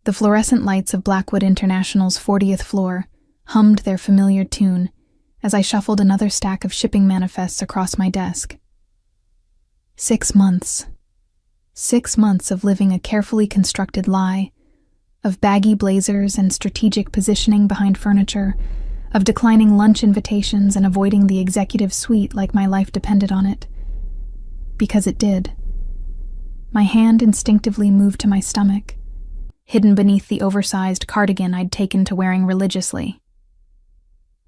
The fluorescent lights of Blackwood International's 40th floor hummed their familiar tune as I shuffled another stack of shipping manifests across my desk. 6 months. 6 months of living a carefully constructed lie, of baggy blazers and strategic positioning behind furniture, of declining lunch invitations and avoiding the executive suite like my life depended on it. Because it did. My hand instinctively moved to my stomach, hidden beneath the oversized cardigan I'd taken to wearing religiously.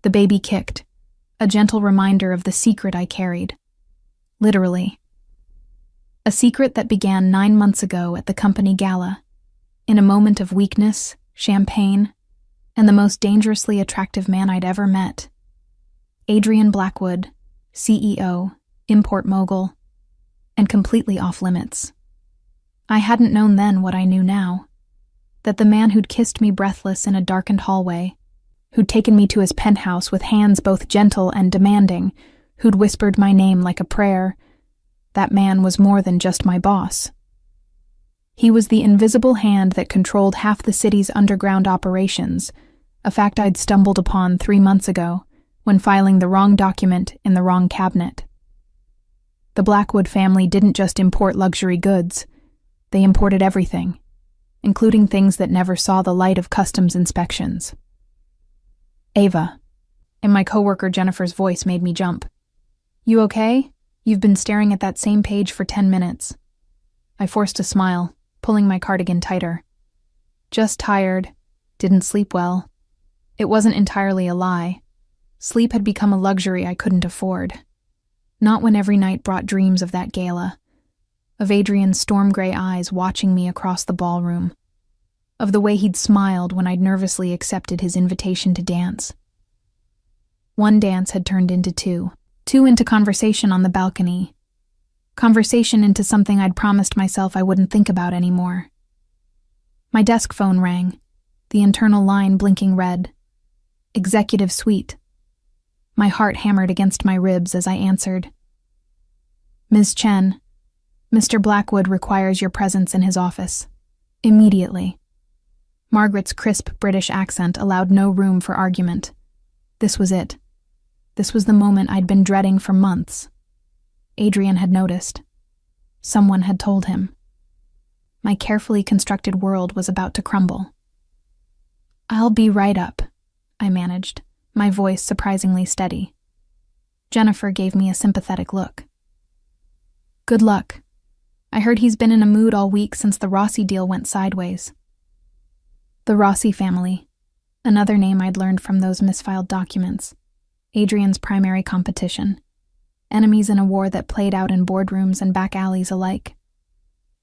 The baby kicked, a gentle reminder of the secret I carried. Literally. A secret that began 9 months ago at the company gala, in a moment of weakness, champagne, and the most dangerously attractive man I'd ever met. Adrian Blackwood, CEO, import mogul, and completely off limits. I hadn't known then what I knew now, that the man who'd kissed me breathless in a darkened hallway, who'd taken me to his penthouse with hands both gentle and demanding, who'd whispered my name like a prayer, that man was more than just my boss. He was the invisible hand that controlled half the city's underground operations, a fact I'd stumbled upon 3 months ago when filing the wrong document in the wrong cabinet. The Blackwood family didn't just import luxury goods, they imported everything, including things that never saw the light of customs inspections. Ava, and my coworker Jennifer's voice made me jump. You okay? You've been staring at that same page for 10 minutes. I forced a smile, pulling my cardigan tighter. Just tired, didn't sleep well. It wasn't entirely a lie. Sleep had become a luxury I couldn't afford. Not when every night brought dreams of that gala, of Adrian's storm-gray eyes watching me across the ballroom, of the way he'd smiled when I'd nervously accepted his invitation to dance. One dance had turned into two into conversation on the balcony, conversation into something I'd promised myself I wouldn't think about anymore. My desk phone rang, the internal line blinking red. Executive suite. My heart hammered against my ribs as I answered. Ms. Chen, Mr. Blackwood requires your presence in his office. Immediately. Margaret's crisp British accent allowed no room for argument. This was it. This was the moment I'd been dreading for months. Adrian had noticed. Someone had told him. My carefully constructed world was about to crumble. I'll be right up, I managed, my voice surprisingly steady. Jennifer gave me a sympathetic look. Good luck. I heard he's been in a mood all week since the Rossi deal went sideways. The Rossi family, another name I'd learned from those misfiled documents. Adrian's primary competition. Enemies in a war that played out in boardrooms and back alleys alike.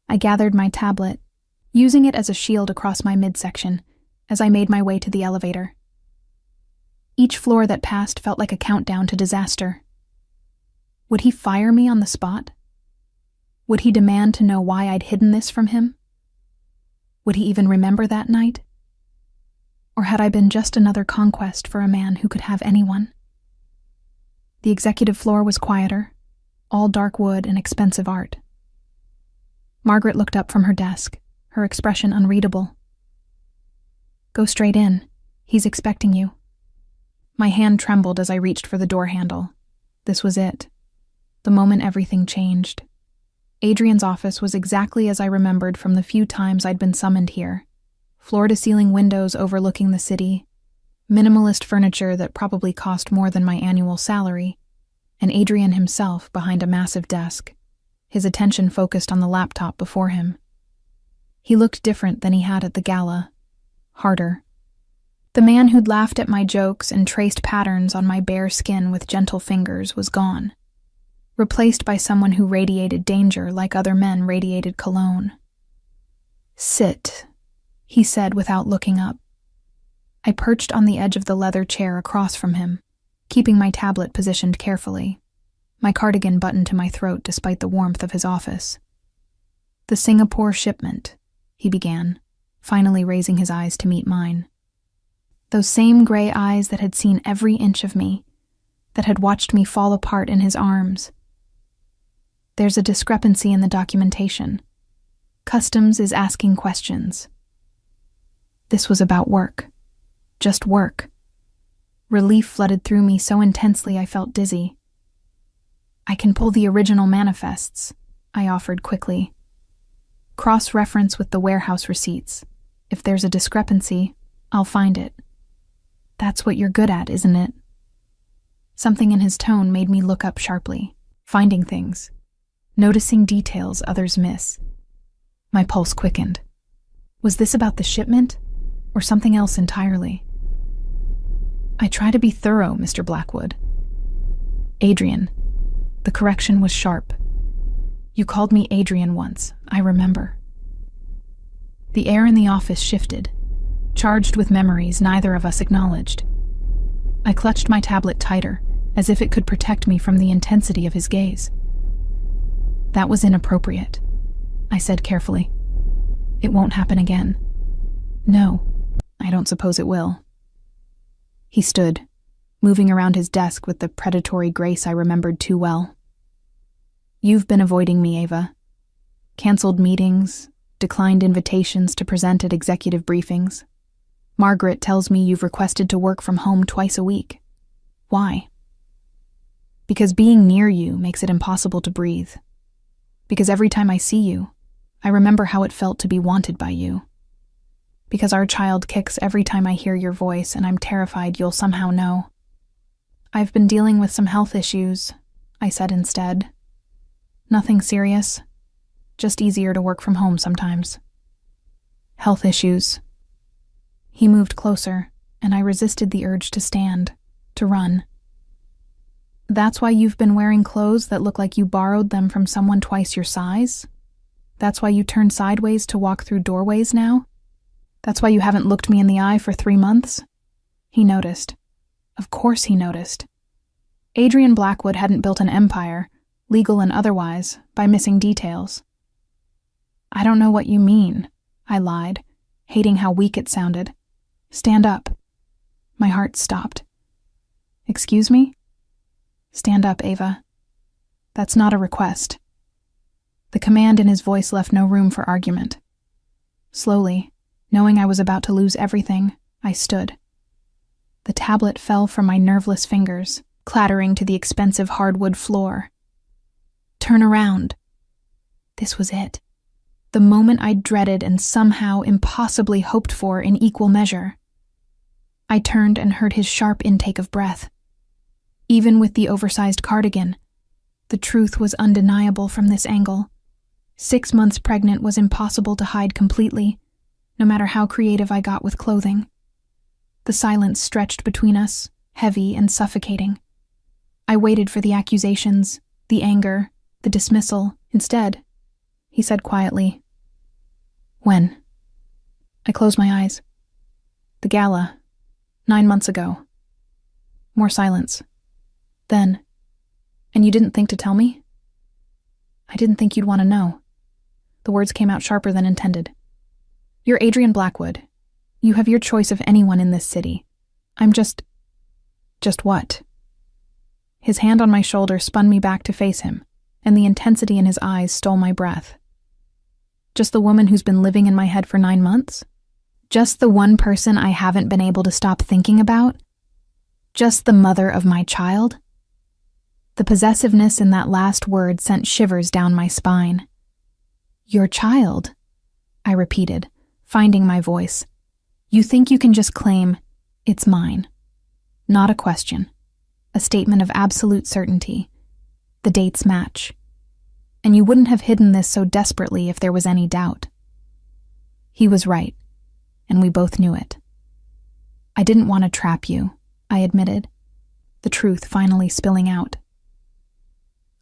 I gathered my tablet, using it as a shield across my midsection as I made my way to the elevator. Each floor that passed felt like a countdown to disaster. Would he fire me on the spot? Would he demand to know why I'd hidden this from him? Would he even remember that night? Or had I been just another conquest for a man who could have anyone? The executive floor was quieter, all dark wood and expensive art. Margaret looked up from her desk, her expression unreadable. Go straight in. He's expecting you. My hand trembled as I reached for the door handle. This was it. The moment everything changed. Adrian's office was exactly as I remembered from the few times I'd been summoned here. Floor-to-ceiling windows overlooking the city, minimalist furniture that probably cost more than my annual salary, and Adrian himself behind a massive desk, his attention focused on the laptop before him. He looked different than he had at the gala. Harder. The man who'd laughed at my jokes and traced patterns on my bare skin with gentle fingers was gone, replaced by someone who radiated danger like other men radiated cologne. Sit, he said without looking up. I perched on the edge of the leather chair across from him, keeping my tablet positioned carefully, my cardigan buttoned to my throat despite the warmth of his office. The Singapore shipment, he began, finally raising his eyes to meet mine. Those same gray eyes that had seen every inch of me, that had watched me fall apart in his arms. There's a discrepancy in the documentation. Customs is asking questions. This was about work. Just work. Relief flooded through me so intensely I felt dizzy. I can pull the original manifests, I offered quickly. Cross-reference with the warehouse receipts. If there's a discrepancy, I'll find it. That's what you're good at, isn't it? Something in his tone made me look up sharply, finding things, noticing details others miss. My pulse quickened. Was this about the shipment, or something else entirely? I try to be thorough, Mr. Blackwood. Adrian. The correction was sharp. You called me Adrian once, I remember. The air in the office shifted, charged with memories neither of us acknowledged. I clutched my tablet tighter, as if it could protect me from the intensity of his gaze. That was inappropriate, I said carefully. It won't happen again. No, I don't suppose it will. He stood, moving around his desk with the predatory grace I remembered too well. You've been avoiding me, Ava. Cancelled meetings, declined invitations to present at executive briefings. Margaret tells me you've requested to work from home twice a week. Why? Because being near you makes it impossible to breathe. Because every time I see you, I remember how it felt to be wanted by you. Because our child kicks every time I hear your voice and I'm terrified you'll somehow know. I've been dealing with some health issues, I said instead. Nothing serious, just easier to work from home sometimes. Health issues. He moved closer, and I resisted the urge to stand, to run. That's why you've been wearing clothes that look like you borrowed them from someone twice your size? That's why you turn sideways to walk through doorways now? That's why you haven't looked me in the eye for 3 months? He noticed. Of course he noticed. Adrian Blackwood hadn't built an empire, legal and otherwise, by missing details. I don't know what you mean, I lied, hating how weak it sounded. Stand up. My heart stopped. Excuse me? Stand up, Ava. That's not a request. The command in his voice left no room for argument. Slowly, knowing I was about to lose everything, I stood. The tablet fell from my nerveless fingers, clattering to the expensive hardwood floor. Turn around. This was it. The moment I'd dreaded and somehow impossibly hoped for in equal measure. I turned and heard his sharp intake of breath. Even with the oversized cardigan, the truth was undeniable from this angle. 6 months pregnant was impossible to hide completely, no matter how creative I got with clothing. The silence stretched between us, heavy and suffocating. I waited for the accusations, the anger, the dismissal. Instead, he said quietly, "When?" I closed my eyes. "The gala. 9 months ago." More silence. Then, "And you didn't think to tell me?" "I didn't think you'd want to know." The words came out sharper than intended. "You're Adrian Blackwood. You have your choice of anyone in this city. I'm just what?" His hand on my shoulder spun me back to face him, and the intensity in his eyes stole my breath. Just the woman who's been living in my head for 9 months? Just the one person I haven't been able to stop thinking about? Just the mother of my child? The possessiveness in that last word sent shivers down my spine. "Your child?" I repeated, finding my voice. "You think you can just claim, 'It's mine'?" Not a question. A statement of absolute certainty. The dates match. And you wouldn't have hidden this so desperately if there was any doubt. He was right, and we both knew it. "I didn't want to trap you," I admitted, the truth finally spilling out.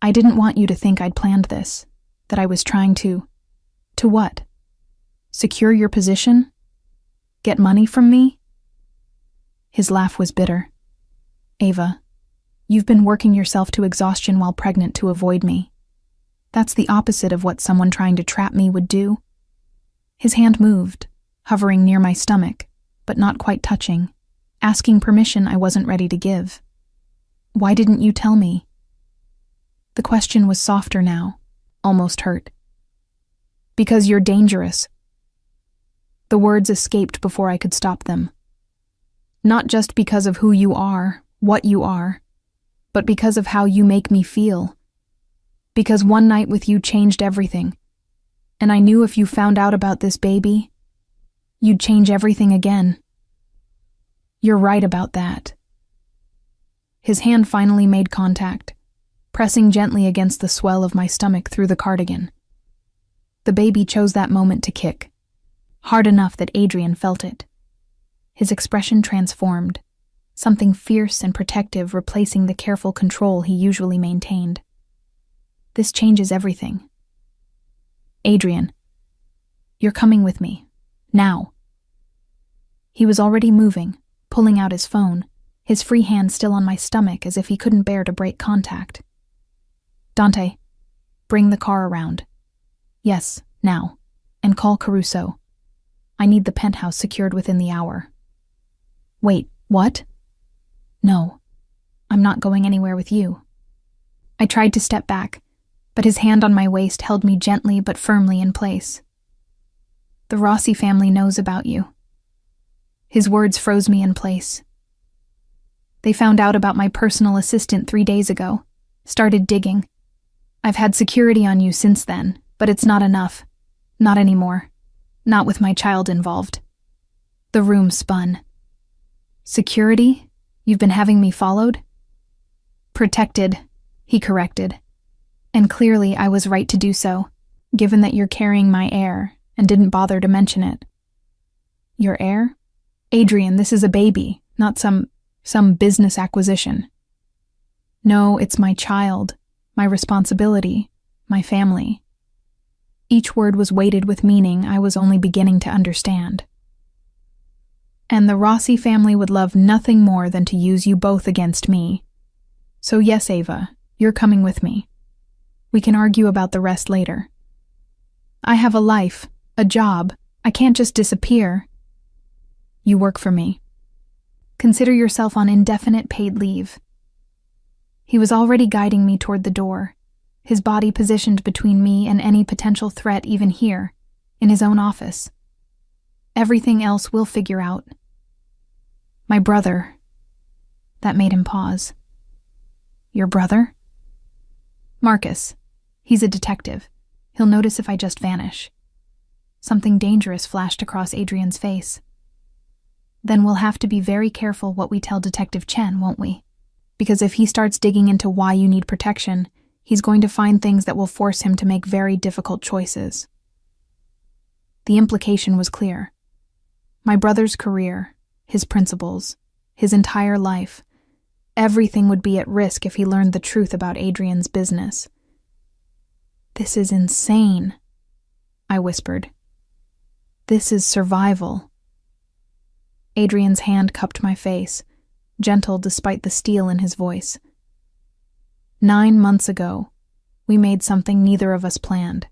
"I didn't want you to think I'd planned this, that I was trying to what? Secure your position? Get money from me?" His laugh was bitter. "Ava, you've been working yourself to exhaustion while pregnant to avoid me. That's the opposite of what someone trying to trap me would do." His hand moved, hovering near my stomach, but not quite touching, asking permission I wasn't ready to give. "Why didn't you tell me?" The question was softer now, almost hurt. "Because you're dangerous." The words escaped before I could stop them. Not just because of who you are, what you are, but because of how you make me feel. Because one night with you changed everything. And I knew if you found out about this baby, you'd change everything again. You're right about that. His hand finally made contact, pressing gently against the swell of my stomach through the cardigan. The baby chose that moment to kick, hard enough that Adrian felt it. His expression transformed, something fierce and protective replacing the careful control he usually maintained. This changes everything. Adrian, you're coming with me. Now. He was already moving, pulling out his phone, his free hand still on my stomach as if he couldn't bear to break contact. Dante, bring the car around. Yes, now. And call Caruso. I need the penthouse secured within the hour. Wait, what? No, I'm not going anywhere with you. I tried to step back, but his hand on my waist held me gently but firmly in place. The Rossi family knows about you. His words froze me in place. They found out about my personal assistant 3 days ago, started digging. I've had security on you since then, but it's not enough. Not anymore. Not with my child involved. The room spun. Security? You've been having me followed? Protected, he corrected. And clearly I was right to do so, given that you're carrying my heir and didn't bother to mention it. Your heir? Adrian, this is a baby, not some business acquisition. No, it's my child, my responsibility, my family. Each word was weighted with meaning I was only beginning to understand. And the Rossi family would love nothing more than to use you both against me. So yes, Ava, you're coming with me. We can argue about the rest later. I have a life, a job. I can't just disappear. You work for me. Consider yourself on indefinite paid leave. He was already guiding me toward the door, his body positioned between me and any potential threat even here, in his own office. Everything else we'll figure out. My brother. That made him pause. Your brother? Marcus. He's a detective. He'll notice if I just vanish. Something dangerous flashed across Adrian's face. Then we'll have to be very careful what we tell Detective Chen, won't we? Because if he starts digging into why you need protection, he's going to find things that will force him to make very difficult choices. The implication was clear. My brother's career, his principles, his entire life, everything would be at risk if he learned the truth about Adrian's business. This is insane, I whispered. This is survival. Adrian's hand cupped my face, gentle despite the steel in his voice. 9 months ago, we made something neither of us planned.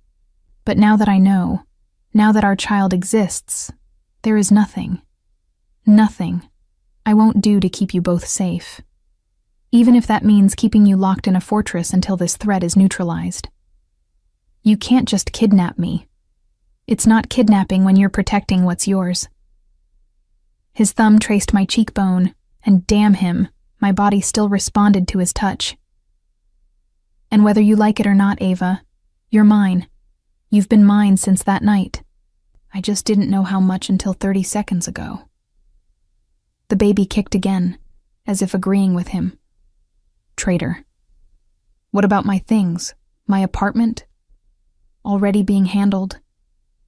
But now that I know, now that our child exists, there is nothing I won't do to keep you both safe. Even if that means keeping you locked in a fortress until this threat is neutralized. You can't just kidnap me. It's not kidnapping when you're protecting what's yours. His thumb traced my cheekbone, and damn him, my body still responded to his touch. And whether you like it or not, Ava, you're mine. You've been mine since that night. I just didn't know how much until 30 seconds ago. The baby kicked again, as if agreeing with him. Traitor. What about my things? My apartment? Already being handled.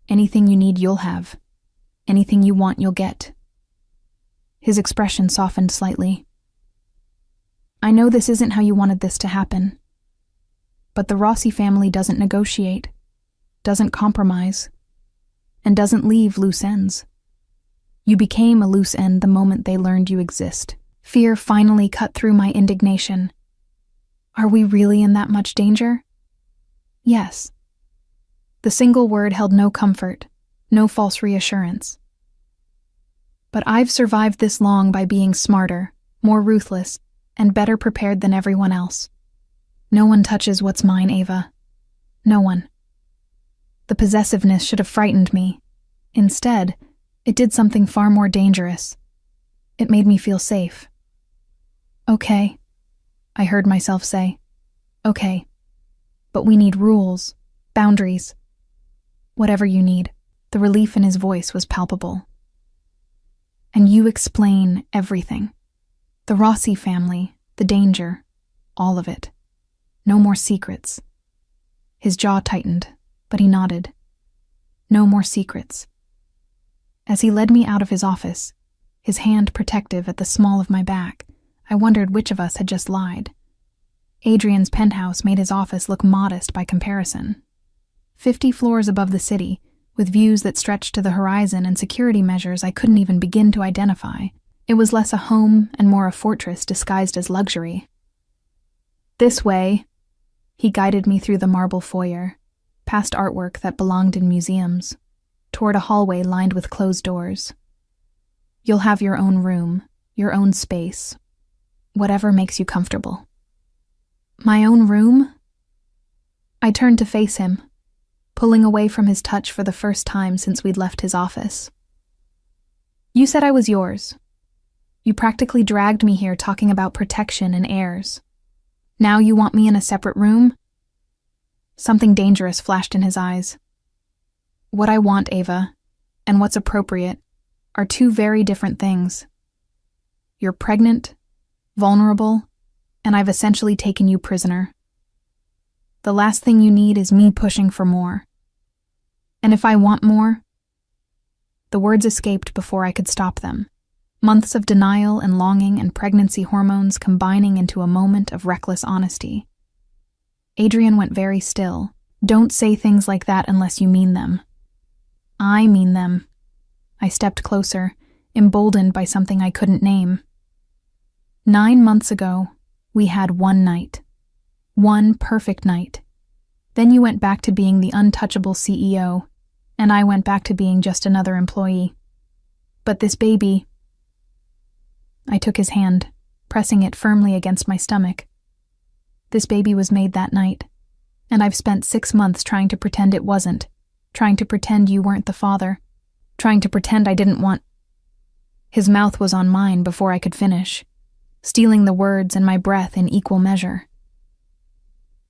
Anything you need, you'll have. Anything you want, you'll get. His expression softened slightly. I know this isn't how you wanted this to happen. But the Rossi family doesn't negotiate, doesn't compromise, and doesn't leave loose ends. You became a loose end the moment they learned you exist. Fear finally cut through my indignation. Are we really in that much danger? Yes. The single word held no comfort, no false reassurance. But I've survived this long by being smarter, more ruthless, and better prepared than everyone else. No one touches what's mine, Ava. No one. The possessiveness should have frightened me. Instead, It did something far more dangerous. It made me feel safe. Okay, I heard myself say. Okay, but we need rules, boundaries. Whatever you need. The relief in his voice was palpable. And you explain everything. The Rossi family, the danger, all of it. No more secrets. His jaw tightened, but he nodded. No more secrets. As he led me out of his office, his hand protective at the small of my back, I wondered which of us had just lied. Adrian's penthouse made his office look modest by comparison. 50 floors above the city, with views that stretched to the horizon and security measures I couldn't even begin to identify. It was less a home and more a fortress disguised as luxury. This way, he guided me through the marble foyer, past artwork that belonged in museums, toward a hallway lined with closed doors. You'll have your own room, your own space, whatever makes you comfortable. My own room? I turned to face him, pulling away from his touch for the first time since we'd left his office. You said I was yours. You practically dragged me here talking about protection and heirs. Now you want me in a separate room? Something dangerous flashed in his eyes. What I want, Ava, and what's appropriate, are two very different things. You're pregnant, vulnerable, and I've essentially taken you prisoner. The last thing you need is me pushing for more. And if I want more... The words escaped before I could stop them. Months of denial and longing and pregnancy hormones combining into a moment of reckless honesty. Adrian went very still. Don't say things like that unless you mean them. I mean them. I stepped closer, emboldened by something I couldn't name. 9 months ago, we had one night. One perfect night. Then you went back to being the untouchable CEO, and I went back to being just another employee. But this baby... I took his hand, pressing it firmly against my stomach. This baby was made that night, and I've spent 6 months trying to pretend it wasn't, trying to pretend you weren't the father, trying to pretend I didn't want... His mouth was on mine before I could finish, stealing the words and my breath in equal measure.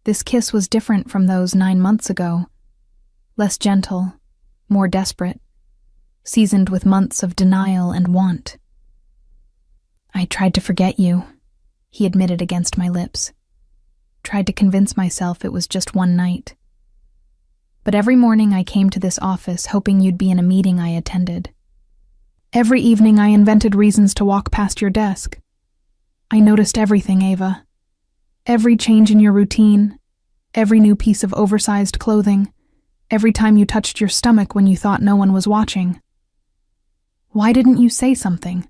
This kiss was different from those 9 months ago, less gentle, more desperate, seasoned with months of denial and want. I tried to forget you, he admitted against my lips. Tried to convince myself it was just one night. But every morning I came to this office hoping you'd be in a meeting I attended. Every evening I invented reasons to walk past your desk. I noticed everything, Ava. Every change in your routine, every new piece of oversized clothing, every time you touched your stomach when you thought no one was watching. Why didn't you say something?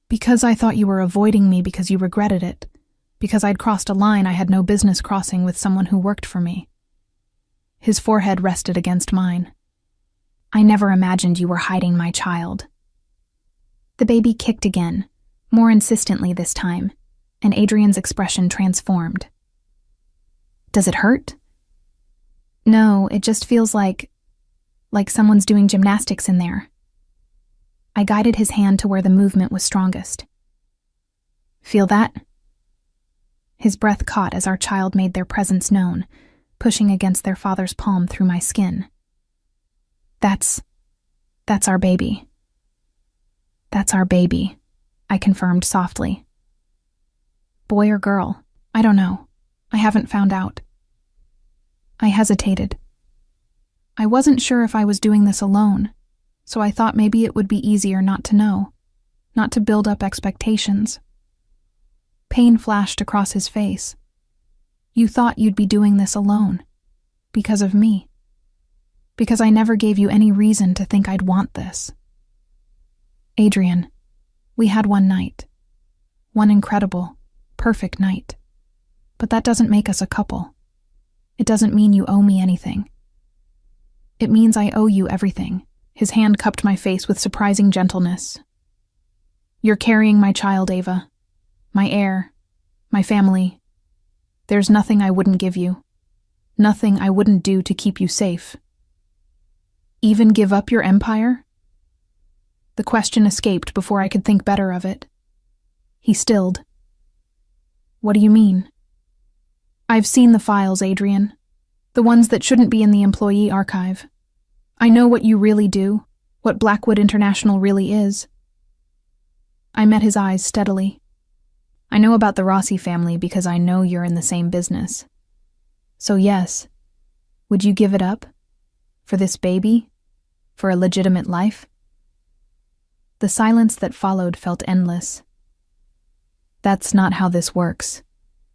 Because I thought you were avoiding me because you regretted it, because I'd crossed a line I had no business crossing with someone who worked for me. His forehead rested against mine. I never imagined you were hiding my child. The baby kicked again, more insistently this time, and Adrian's expression transformed. Does it hurt? No, it just feels like someone's doing gymnastics in there. I guided his hand to where the movement was strongest. Feel that? His breath caught as our child made their presence known, pushing against their father's palm through my skin. That's our baby. That's our baby, I confirmed softly. Boy or girl, I don't know. I haven't found out. I hesitated. I wasn't sure if I was doing this alone, so I thought maybe it would be easier not to know, not to build up expectations. Pain flashed across his face. You thought you'd be doing this alone, because of me, because I never gave you any reason to think I'd want this. Adrian, we had one night, one incredible, perfect night, but that doesn't make us a couple. It doesn't mean you owe me anything. It means I owe you everything. His hand cupped my face with surprising gentleness. You're carrying my child, Ava. My heir. My family. There's nothing I wouldn't give you. Nothing I wouldn't do to keep you safe. Even give up your empire? The question escaped before I could think better of it. He stilled. What do you mean? I've seen the files, Adrian. The ones that shouldn't be in the employee archive. I know what you really do, what Blackwood International really is. I met his eyes steadily. I know about the Rossi family because I know you're in the same business. So yes, would you give it up? For this baby? For a legitimate life? The silence that followed felt endless. That's not how this works,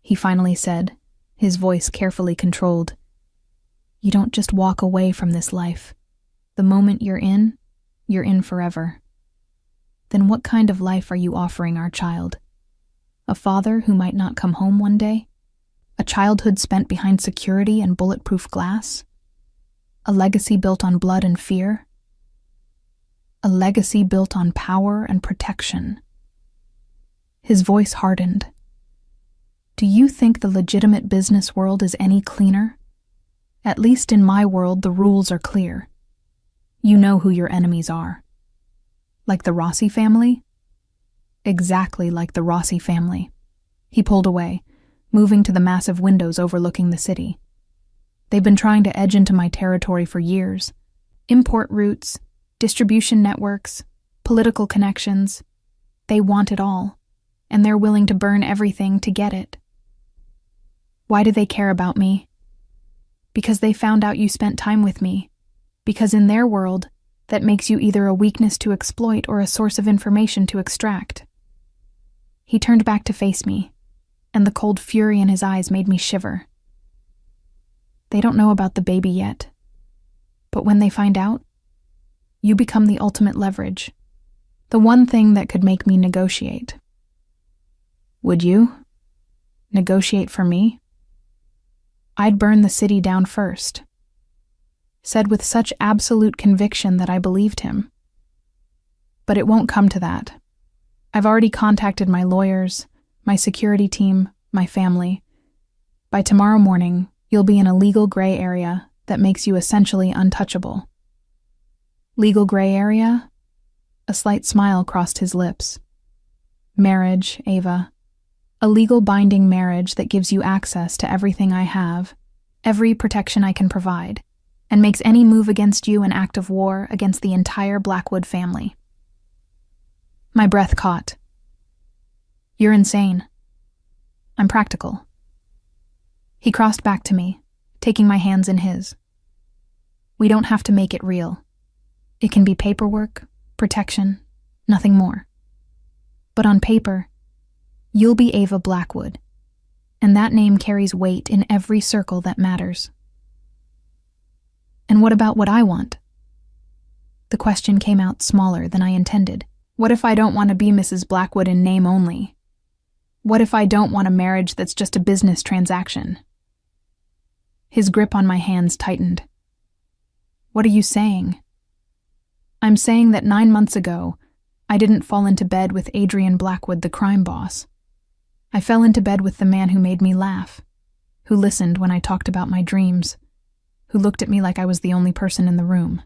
he finally said, his voice carefully controlled. You don't just walk away from this life. The moment you're in forever. Then what kind of life are you offering our child? A father who might not come home one day? A childhood spent behind security and bulletproof glass? A legacy built on blood and fear? A legacy built on power and protection? His voice hardened. Do you think the legitimate business world is any cleaner? At least in my world, the rules are clear. You know who your enemies are. Like the Rossi family? Exactly like the Rossi family. He pulled away, moving to the massive windows overlooking the city. They've been trying to edge into my territory for years. Import routes, distribution networks, political connections. They want it all, and they're willing to burn everything to get it. Why do they care about me? Because they found out you spent time with me. Because in their world, that makes you either a weakness to exploit or a source of information to extract. He turned back to face me, and the cold fury in his eyes made me shiver. They don't know about the baby yet. But when they find out, you become the ultimate leverage. The one thing that could make me negotiate. Would you? Negotiate for me? I'd burn the city down first. Said with such absolute conviction that I believed him. But it won't come to that. I've already contacted my lawyers, my security team, my family. By tomorrow morning, you'll be in a legal gray area that makes you essentially untouchable. Legal gray area? A slight smile crossed his lips. Marriage, Ava. A legal binding marriage that gives you access to everything I have, every protection I can provide, and makes any move against you an act of war against the entire Blackwood family. My breath caught. You're insane. I'm practical. He crossed back to me, taking my hands in his. We don't have to make it real. It can be paperwork, protection, nothing more. But on paper, you'll be Ava Blackwood, and that name carries weight in every circle that matters. And what about what I want? The question came out smaller than I intended. What if I don't want to be Mrs. Blackwood in name only? What if I don't want a marriage that's just a business transaction? His grip on my hands tightened. What are you saying? I'm saying that 9 months ago, I didn't fall into bed with Adrian Blackwood, the crime boss. I fell into bed with the man who made me laugh, who listened when I talked about my dreams, who looked at me like I was the only person in the room.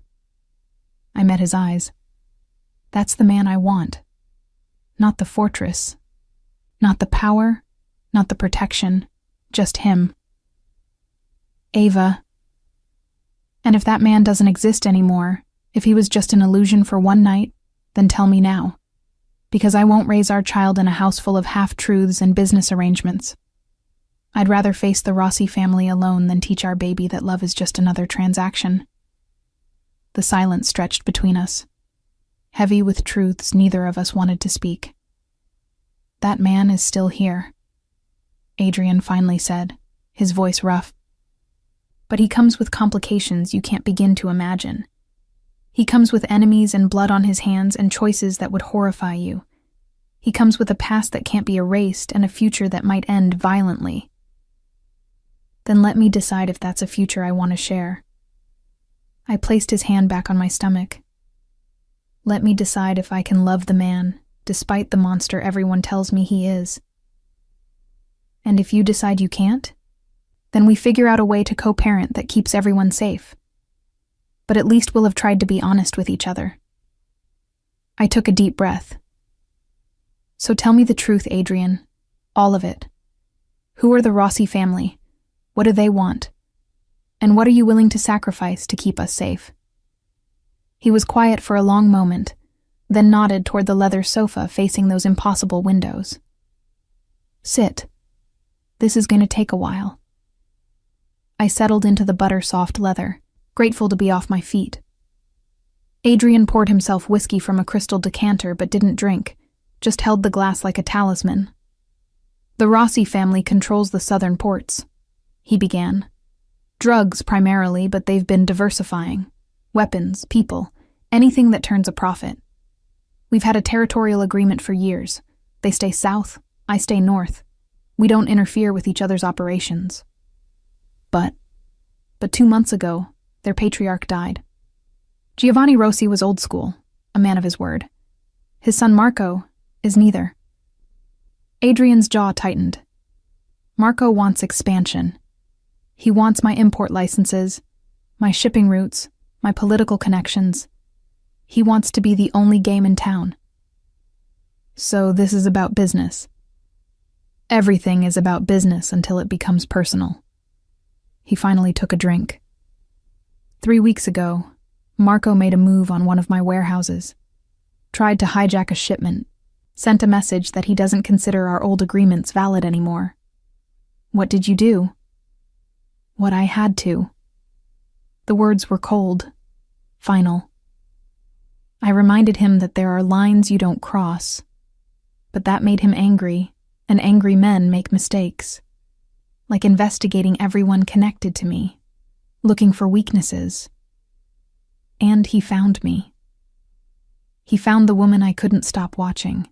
I met his eyes. That's the man I want. Not the fortress. Not the power. Not the protection. Just him. Ava. And if that man doesn't exist anymore, if he was just an illusion for one night, then tell me now. Because I won't raise our child in a house full of half-truths and business arrangements. I'd rather face the Rossi family alone than teach our baby that love is just another transaction. The silence stretched between us, heavy with truths neither of us wanted to speak. That man is still here, Adrian finally said, his voice rough. But he comes with complications you can't begin to imagine. He comes with enemies and blood on his hands and choices that would horrify you. He comes with a past that can't be erased and a future that might end violently. Then let me decide if that's a future I want to share. I placed his hand back on my stomach. Let me decide if I can love the man, despite the monster everyone tells me he is. And if you decide you can't, then we figure out a way to co-parent that keeps everyone safe. But at least we'll have tried to be honest with each other. I took a deep breath. So tell me the truth, Adrian. All of it. Who are the Rossi family? What do they want? And what are you willing to sacrifice to keep us safe? He was quiet for a long moment, then nodded toward the leather sofa facing those impossible windows. Sit. This is going to take a while. I settled into the butter-soft leather, grateful to be off my feet. Adrian poured himself whiskey from a crystal decanter but didn't drink, just held the glass like a talisman. The Rossi family controls the southern ports, he began. Drugs primarily, but they've been diversifying. Weapons, people, anything that turns a profit. We've had a territorial agreement for years. They stay south, I stay north. We don't interfere with each other's operations. But 2 months ago, their patriarch died. Giovanni Rossi was old school, a man of his word. His son Marco is neither. Adrian's jaw tightened. Marco wants expansion. He wants my import licenses, my shipping routes, my political connections. He wants to be the only game in town. So this is about business. Everything is about business until it becomes personal. He finally took a drink. 3 weeks ago, Marco made a move on one of my warehouses. Tried to hijack a shipment. Sent a message that he doesn't consider our old agreements valid anymore. What did you do? What I had to. The words were cold, final. I reminded him that there are lines you don't cross. But that made him angry, and angry men make mistakes. Like investigating everyone connected to me, looking for weaknesses. And he found me. He found the woman I couldn't stop watching.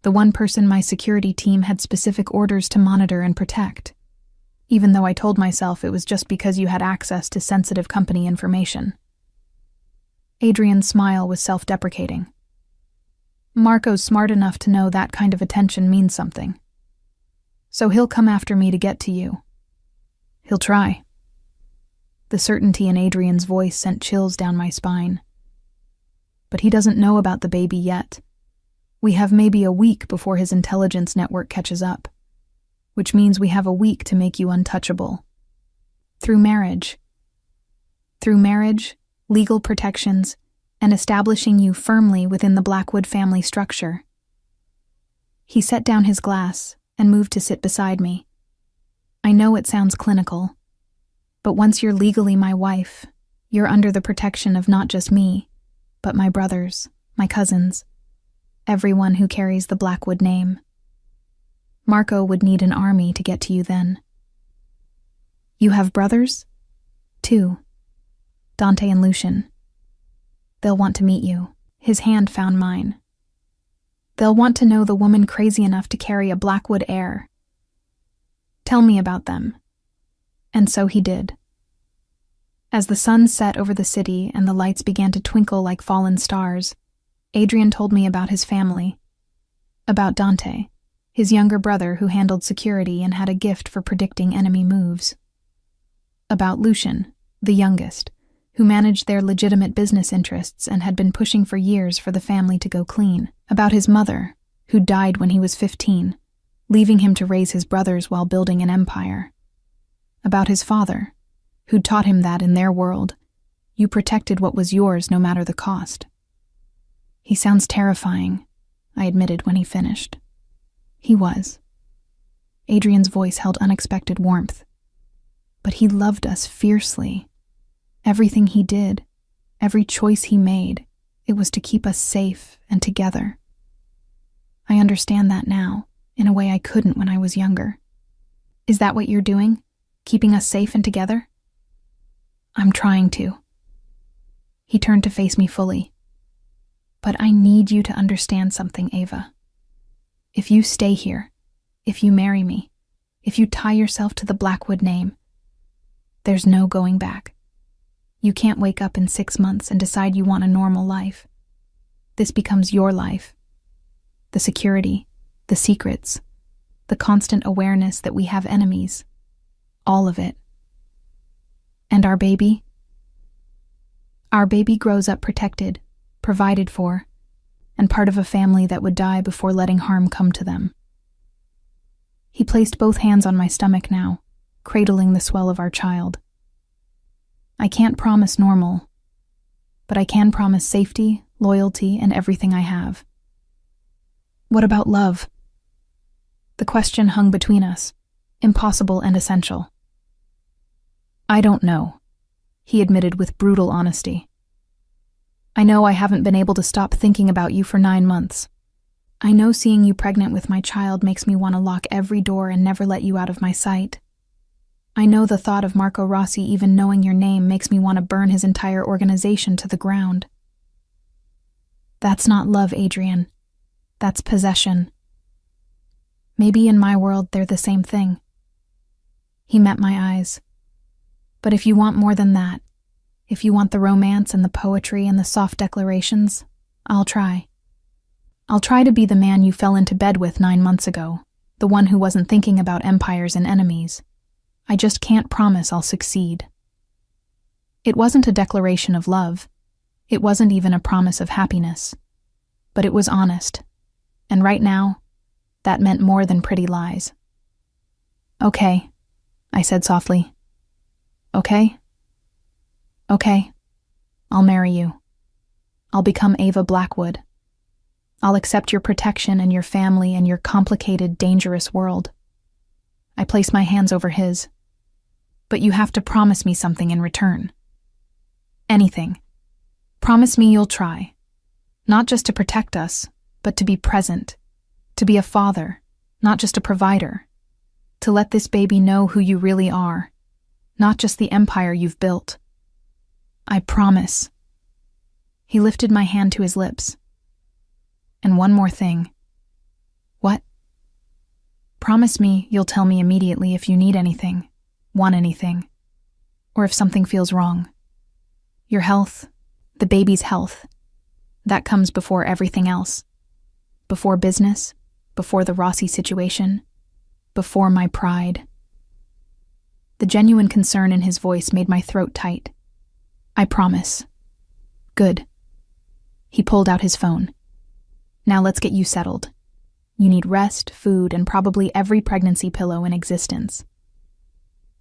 The one person my security team had specific orders to monitor and protect, even though I told myself it was just because you had access to sensitive company information. Adrian's smile was self-deprecating. Marco's smart enough to know that kind of attention means something. So he'll come after me to get to you. He'll try. The certainty in Adrian's voice sent chills down my spine. But he doesn't know about the baby yet. We have maybe a week before his intelligence network catches up, which means we have a week to make you untouchable. Through marriage, legal protections, and establishing you firmly within the Blackwood family structure. He set down his glass and moved to sit beside me. I know it sounds clinical, but once you're legally my wife, you're under the protection of not just me, but my brothers, my cousins, everyone who carries the Blackwood name. Marco would need an army to get to you then. You have brothers? 2. Dante and Lucian. They'll want to meet you. His hand found mine. They'll want to know the woman crazy enough to carry a Blackwood heir. Tell me about them. And so he did. As the sun set over the city and the lights began to twinkle like fallen stars, Adrian told me about his family. About Dante, his younger brother who handled security and had a gift for predicting enemy moves. About Lucian, the youngest, who managed their legitimate business interests and had been pushing for years for the family to go clean. About his mother, who died when he was 15, leaving him to raise his brothers while building an empire. About his father, who taught him that in their world, you protected what was yours no matter the cost. He sounds terrifying, I admitted when he finished. He was. Adrian's voice held unexpected warmth. But he loved us fiercely. Everything he did, every choice he made, it was to keep us safe and together. I understand that now, in a way I couldn't when I was younger. Is that what you're doing? Keeping us safe and together? I'm trying to. He turned to face me fully. But I need you to understand something, Ava. If you stay here, if you marry me, if you tie yourself to the Blackwood name, there's no going back. You can't wake up in 6 months and decide you want a normal life. This becomes your life. The security, the secrets, the constant awareness that we have enemies. All of it. And our baby? Our baby grows up protected, provided for, and part of a family that would die before letting harm come to them. He placed both hands on my stomach now, cradling the swell of our child. I can't promise normal, but I can promise safety, loyalty, and everything I have. What about love? The question hung between us, impossible and essential. I don't know, he admitted with brutal honesty. I know I haven't been able to stop thinking about you for 9 months. I know seeing you pregnant with my child makes me want to lock every door and never let you out of my sight. I know the thought of Marco Rossi even knowing your name makes me want to burn his entire organization to the ground. That's not love, Adrian. That's possession. Maybe in my world they're the same thing. He met my eyes. But if you want more than that, if you want the romance and the poetry and the soft declarations, I'll try. I'll try to be the man you fell into bed with 9 months ago, the one who wasn't thinking about empires and enemies. I just can't promise I'll succeed. It wasn't a declaration of love. It wasn't even a promise of happiness. But it was honest. And right now, that meant more than pretty lies. Okay, I said softly. Okay? Okay. I'll marry you. I'll become Ava Blackwood. I'll accept your protection and your family and your complicated, dangerous world. I place my hands over his. But you have to promise me something in return. Anything. Promise me you'll try. Not just to protect us, but to be present. To be a father, not just a provider. To let this baby know who you really are, not just the empire you've built. I promise. He lifted my hand to his lips. And one more thing. What? Promise me you'll tell me immediately if you need anything, want anything, or if something feels wrong. Your health, the baby's health, that comes before everything else. Before business, before the Rossi situation, before my pride. The genuine concern in his voice made my throat tight. I promise. Good. He pulled out his phone. Now let's get you settled. You need rest, food, and probably every pregnancy pillow in existence.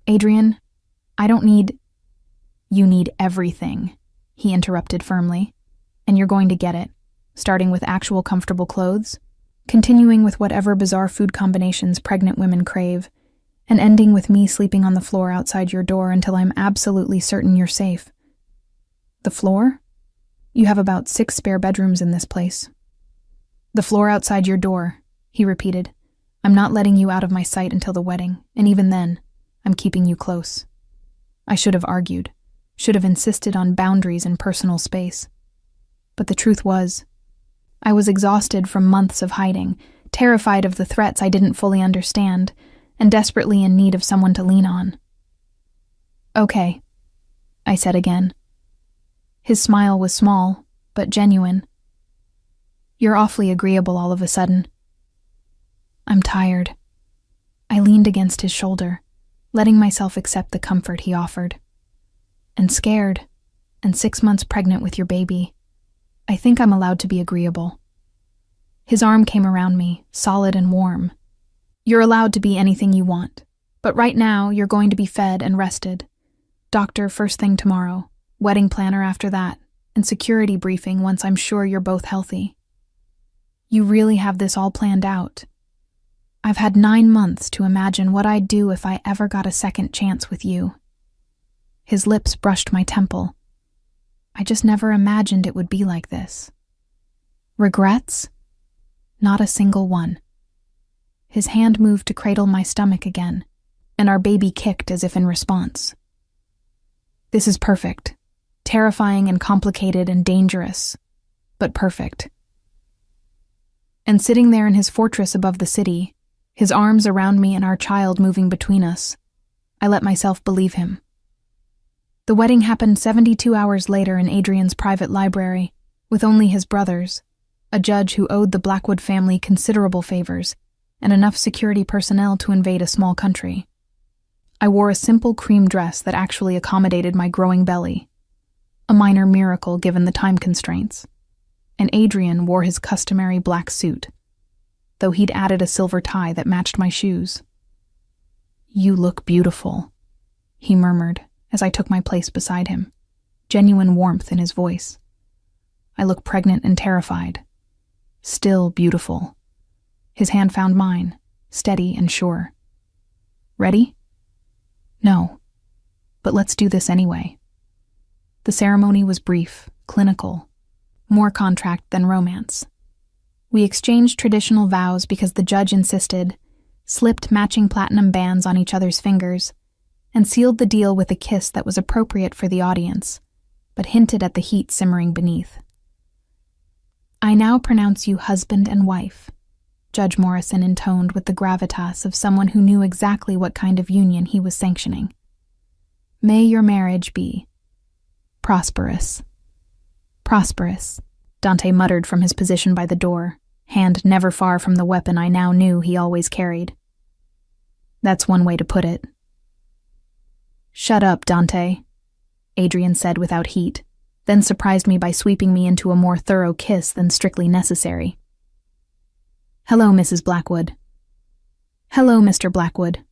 Adrian, I don't need... You need everything, he interrupted firmly. And you're going to get it, starting with actual comfortable clothes, continuing with whatever bizarre food combinations pregnant women crave, and ending with me sleeping on the floor outside your door until I'm absolutely certain you're safe. The floor? You have about 6 spare bedrooms in this place. The floor outside your door, he repeated. I'm not letting you out of my sight until the wedding, and even then, I'm keeping you close. I should have argued, should have insisted on boundaries and personal space. But the truth was, I was exhausted from months of hiding, terrified of the threats I didn't fully understand, and desperately in need of someone to lean on. Okay, I said again. His smile was small, but genuine. You're awfully agreeable all of a sudden. I'm tired. I leaned against his shoulder, letting myself accept the comfort he offered. And scared, and 6 months pregnant with your baby. I think I'm allowed to be agreeable. His arm came around me, solid and warm. You're allowed to be anything you want, but right now you're going to be fed and rested. Doctor first thing tomorrow, wedding planner after that, and security briefing once I'm sure you're both healthy. You really have this all planned out. I've had 9 months to imagine what I'd do if I ever got a second chance with you. His lips brushed my temple. I just never imagined it would be like this. Regrets? Not a single one. His hand moved to cradle my stomach again, and our baby kicked as if in response. This is perfect. Terrifying and complicated and dangerous, but perfect. And sitting there in his fortress above the city, his arms around me and our child moving between us, I let myself believe him. The wedding happened 72 hours later in Adrian's private library, with only his brothers, a judge who owed the Blackwood family considerable favors, and enough security personnel to invade a small country. I wore a simple cream dress that actually accommodated my growing belly, a minor miracle given the time constraints. and Adrian wore his customary black suit, though he'd added a silver tie that matched my shoes. "You look beautiful," he murmured as I took my place beside him, genuine warmth in his voice. I look pregnant and terrified. Still beautiful. His hand found mine, steady and sure. "Ready?" "No, but let's do this anyway." The ceremony was brief, clinical, more contract than romance. We exchanged traditional vows because the judge insisted, slipped matching platinum bands on each other's fingers, and sealed the deal with a kiss that was appropriate for the audience, but hinted at the heat simmering beneath. "I now pronounce you husband and wife," Judge Morrison intoned with the gravitas of someone who knew exactly what kind of union he was sanctioning. "May your marriage be prosperous." "Prosperous," Dante muttered from his position by the door, hand never far from the weapon I now knew he always carried. "That's one way to put it." "Shut up, Dante," Adrian said without heat, then surprised me by sweeping me into a more thorough kiss than strictly necessary. "Hello, Mrs. Blackwood." "Hello, Mr. Blackwood."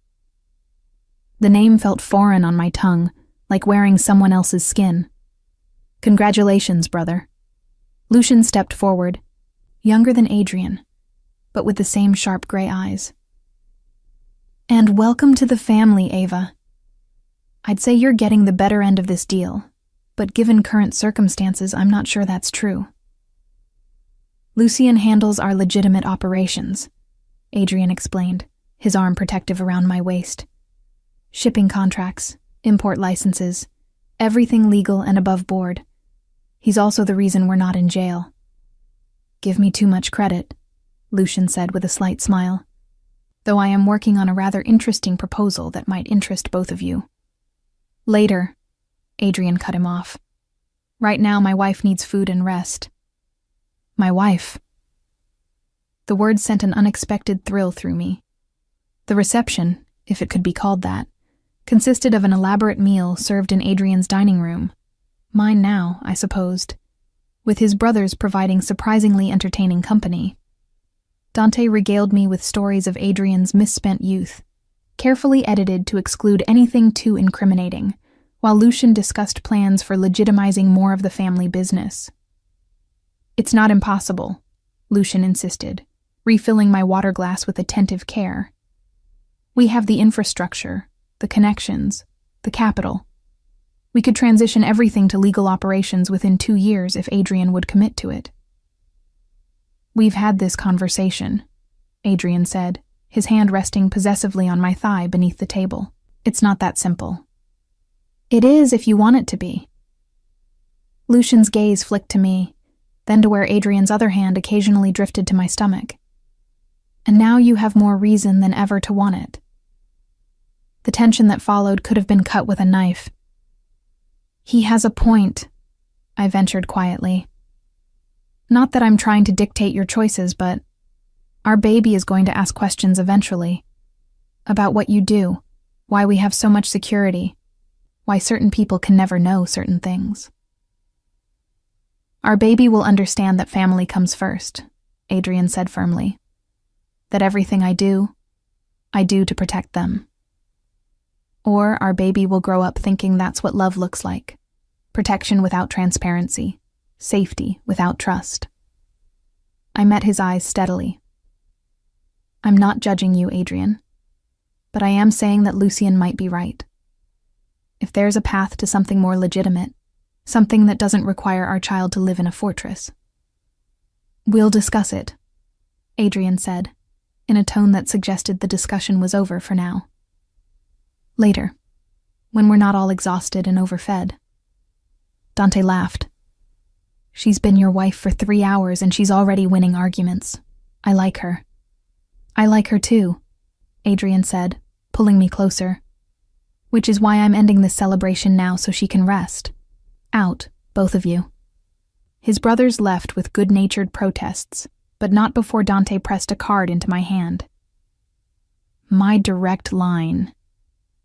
The name felt foreign on my tongue, like wearing someone else's skin. "Congratulations, brother." Lucian stepped forward, younger than Adrian, but with the same sharp gray eyes. "And welcome to the family, Ava. I'd say you're getting the better end of this deal, but given current circumstances, I'm not sure that's true." "Lucian handles our legitimate operations," Adrian explained, his arm protective around my waist. "Shipping contracts, import licenses, everything legal and above board. He's also the reason we're not in jail." "Give me too much credit," Lucian said with a slight smile, "though I am working on a rather interesting proposal that might interest both of you." "Later," Adrian cut him off. "Right now my wife needs food and rest." "My wife?" The word sent an unexpected thrill through me. The reception, if it could be called that, consisted of an elaborate meal served in Adrian's dining room. Mine now, I supposed, with his brothers providing surprisingly entertaining company. Dante regaled me with stories of Adrian's misspent youth, carefully edited to exclude anything too incriminating, while Lucian discussed plans for legitimizing more of the family business. "It's not impossible," Lucian insisted, refilling my water glass with attentive care. "We have the infrastructure, the connections, the capital. We could transition everything to legal operations within 2 years if Adrian would commit to it." "We've had this conversation," Adrian said, his hand resting possessively on my thigh beneath the table. "It's not that simple." "It is if you want it to be." Lucian's gaze flicked to me, then to where Adrian's other hand occasionally drifted to my stomach. "And now you have more reason than ever to want it." The tension that followed could have been cut with a knife. "He has a point," I ventured quietly. "Not that I'm trying to dictate your choices, but our baby is going to ask questions eventually. About what you do, why we have so much security, why certain people can never know certain things." "Our baby will understand that family comes first," Adrian said firmly. "That everything I do to protect them. Or our baby will grow up thinking that's what love looks like. Protection without transparency, safety without trust." I met his eyes steadily. "I'm not judging you, Adrian, but I am saying that Lucian might be right. If there's a path to something more legitimate, something that doesn't require our child to live in a fortress." "We'll discuss it," Adrian said, in a tone that suggested the discussion was over for now. "Later, when we're not all exhausted and overfed." Dante laughed. "She's been your wife for 3 hours and she's already winning arguments. I like her." "I like her too," Adrian said, pulling me closer. "Which is why I'm ending this celebration now so she can rest. Out, both of you." His brothers left with good-natured protests, but not before Dante pressed a card into my hand. "My direct line.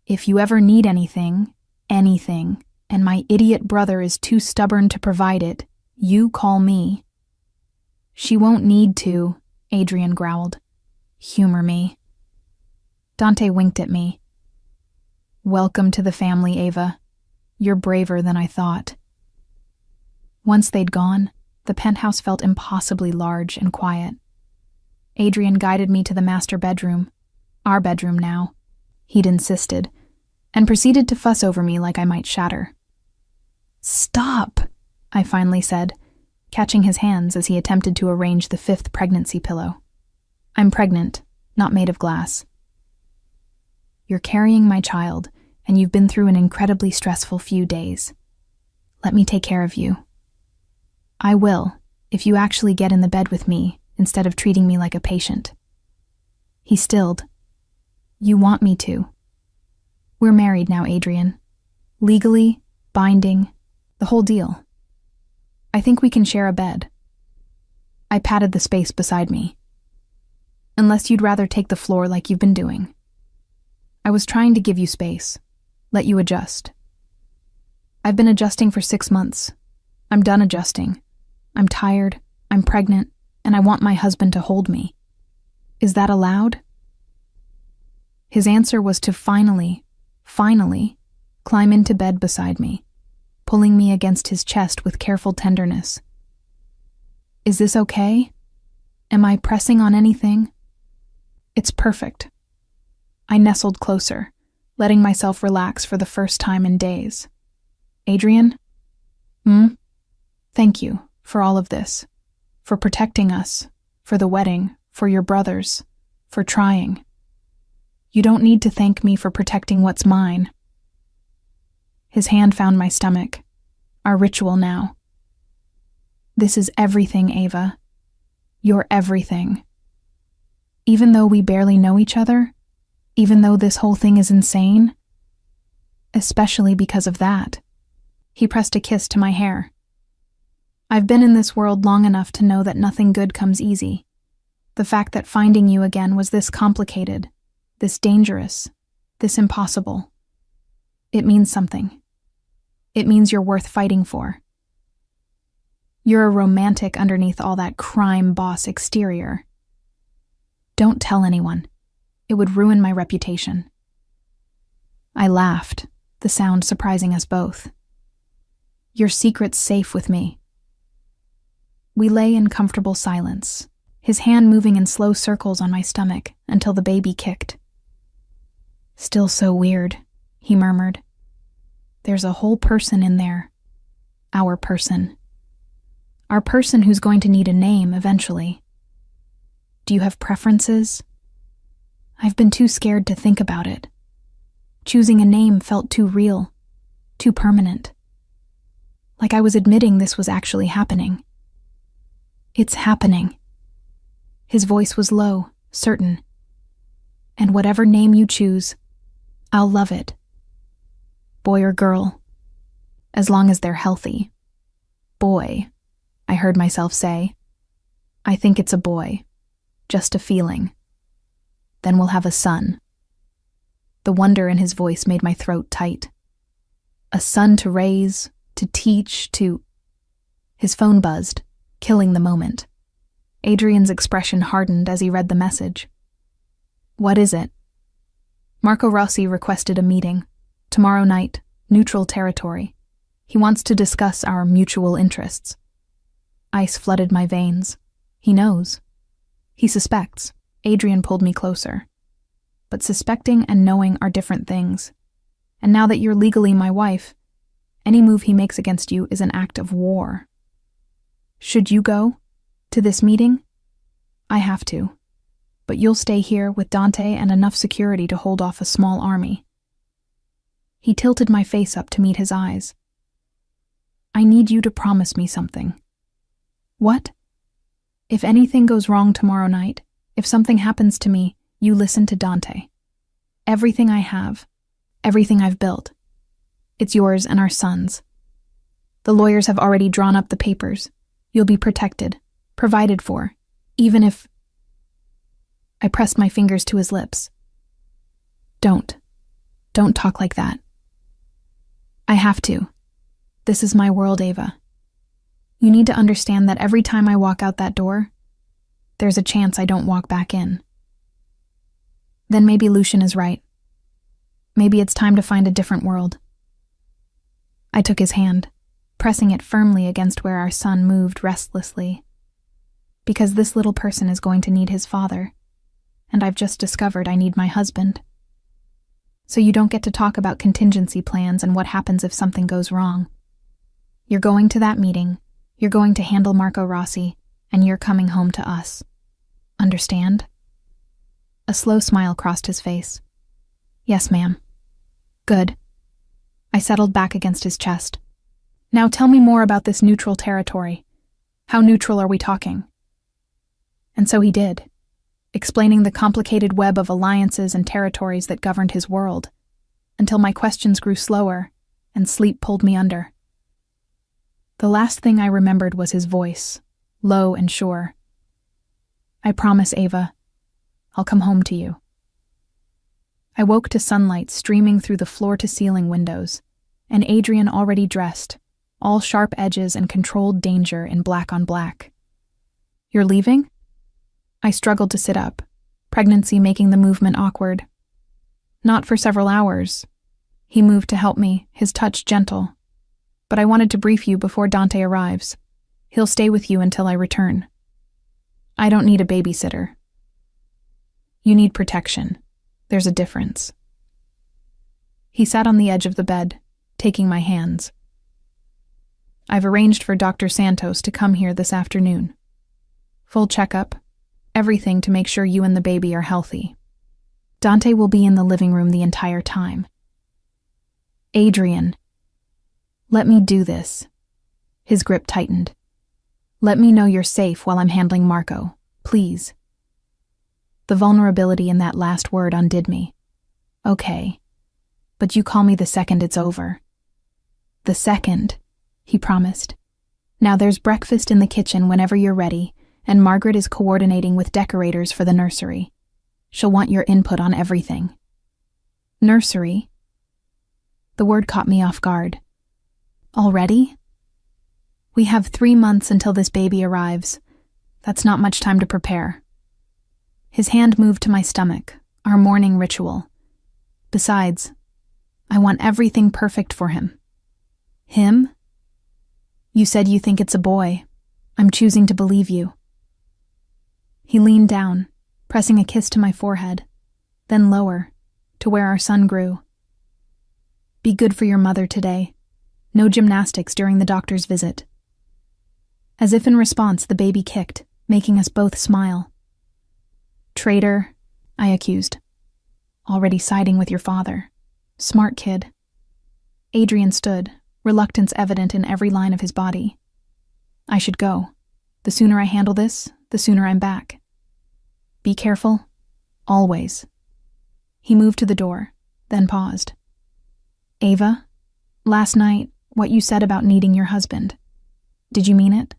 If you ever need anything, and my idiot brother is too stubborn to provide it, you call me." She won't need to, Adrian growled. Humor me. Dante winked at me. Welcome to the family, Ava. You're braver than I thought. Once they'd gone, the penthouse felt impossibly large and quiet. Adrian guided me to the master bedroom, our bedroom now, he'd insisted, and proceeded to fuss over me like I might shatter. Stop, I finally said, catching his hands as he attempted to arrange the 5th pregnancy pillow. I'm pregnant, not made of glass. You're carrying my child, and you've been through an incredibly stressful few days. Let me take care of you. I will, if you actually get in the bed with me instead of treating me like a patient. He stilled. You want me to. We're married now, Adrian. Legally, binding, the whole deal. I think we can share a bed. I patted the space beside me. Unless you'd rather take the floor like you've been doing. I was trying to give you space, let you adjust. I've been adjusting for 6 months. I'm done adjusting. I'm tired, I'm pregnant, and I want my husband to hold me. Is that allowed? His answer was to finally climb into bed beside me, pulling me against his chest with careful tenderness. Is this okay? Am I pressing on anything? It's perfect. I nestled closer, letting myself relax for the first time in days. Adrian? Thank you for all of this, for protecting us, for the wedding, for your brothers, for trying. You don't need to thank me for protecting what's mine. His hand found my stomach, our ritual now. This is everything, Ava. You're everything. Even though we barely know each other, even though this whole thing is insane, especially because of that. He pressed a kiss to my hair. I've been in this world long enough to know that nothing good comes easy. The fact that finding you again was this complicated, this dangerous, this impossible. It means something. It means you're worth fighting for. You're a romantic underneath all that crime boss exterior. Don't tell anyone. It would ruin my reputation. I laughed, the sound surprising us both. Your secret's safe with me. We lay in comfortable silence, his hand moving in slow circles on my stomach until the baby kicked. Still so weird, he murmured. There's a whole person in there. Our person. Our person who's going to need a name eventually. Do you have preferences? I've been too scared to think about it. Choosing a name felt too real, too permanent. Like I was admitting this was actually happening. It's happening. His voice was low, certain. And whatever name you choose, I'll love it. Boy or girl, as long as they're healthy. Boy, I heard myself say. I think it's a boy, just a feeling. Then we'll have a son. The wonder in his voice made my throat tight. A son to raise, to teach, to... His phone buzzed, killing the moment. Adrian's expression hardened as he read the message. What is it? Marco Rossi requested a meeting. Tomorrow night, neutral territory. He wants to discuss our mutual interests. Ice flooded my veins. He knows. He suspects. Adrian pulled me closer. But suspecting and knowing are different things. And now that you're legally my wife, any move he makes against you is an act of war. Should you go to this meeting? I have to. But you'll stay here with Dante and enough security to hold off a small army. He tilted my face up to meet his eyes. I need you to promise me something. What? If anything goes wrong tomorrow night, if something happens to me, you listen to Dante. Everything I have, everything I've built. It's yours and our son's. The lawyers have already drawn up the papers. You'll be protected, provided for, even if... I pressed my fingers to his lips. Don't talk like that. I have to. This is my world, Ava. You need to understand that every time I walk out that door, there's a chance I don't walk back in. Then maybe Lucian is right. Maybe it's time to find a different world. I took his hand, pressing it firmly against where our son moved restlessly. Because this little person is going to need his father, and I've just discovered I need my husband. So you don't get to talk about contingency plans and what happens if something goes wrong. You're going to that meeting, you're going to handle Marco Rossi, and you're coming home to us. Understand? A slow smile crossed his face. Yes, ma'am. Good. I settled back against his chest. Now tell me more about this neutral territory. How neutral are we talking? And so he did, explaining the complicated web of alliances and territories that governed his world, until my questions grew slower and sleep pulled me under. The last thing I remembered was his voice, low and sure. I promise, Ava, I'll come home to you. I woke to sunlight streaming through the floor-to-ceiling windows, and Adrian already dressed, all sharp edges and controlled danger in black on black. You're leaving? I struggled to sit up, pregnancy making the movement awkward. Not for several hours. He moved to help me, his touch gentle. But I wanted to brief you before Dante arrives. He'll stay with you until I return. I don't need a babysitter. You need protection. There's a difference. He sat on the edge of the bed, taking my hands. I've arranged for Dr. Santos to come here this afternoon. Full checkup, everything to make sure you and the baby are healthy. Dante will be in the living room the entire time. Adrian, let me do this. His grip tightened. Let me know you're safe while I'm handling Marco, please. The vulnerability in that last word undid me. Okay, but you call me the second it's over. The second, he promised. Now there's breakfast in the kitchen whenever you're ready, and Margaret is coordinating with decorators for the nursery. She'll want your input on everything. Nursery? The word caught me off guard. Already? We have 3 months until this baby arrives. That's not much time to prepare. His hand moved to my stomach, our morning ritual. Besides, I want everything perfect for him. Him? You said you think it's a boy. I'm choosing to believe you. He leaned down, pressing a kiss to my forehead, then lower, to where our son grew. Be good for your mother today. No gymnastics during the doctor's visit. As if in response, the baby kicked, making us both smile. Traitor, I accused. Already siding with your father. Smart kid. Adrian stood, reluctance evident in every line of his body. I should go. The sooner I handle this, the sooner I'm back. Be careful. Always. He moved to the door, then paused. Ava, last night, what you said about needing your husband. Did you mean it?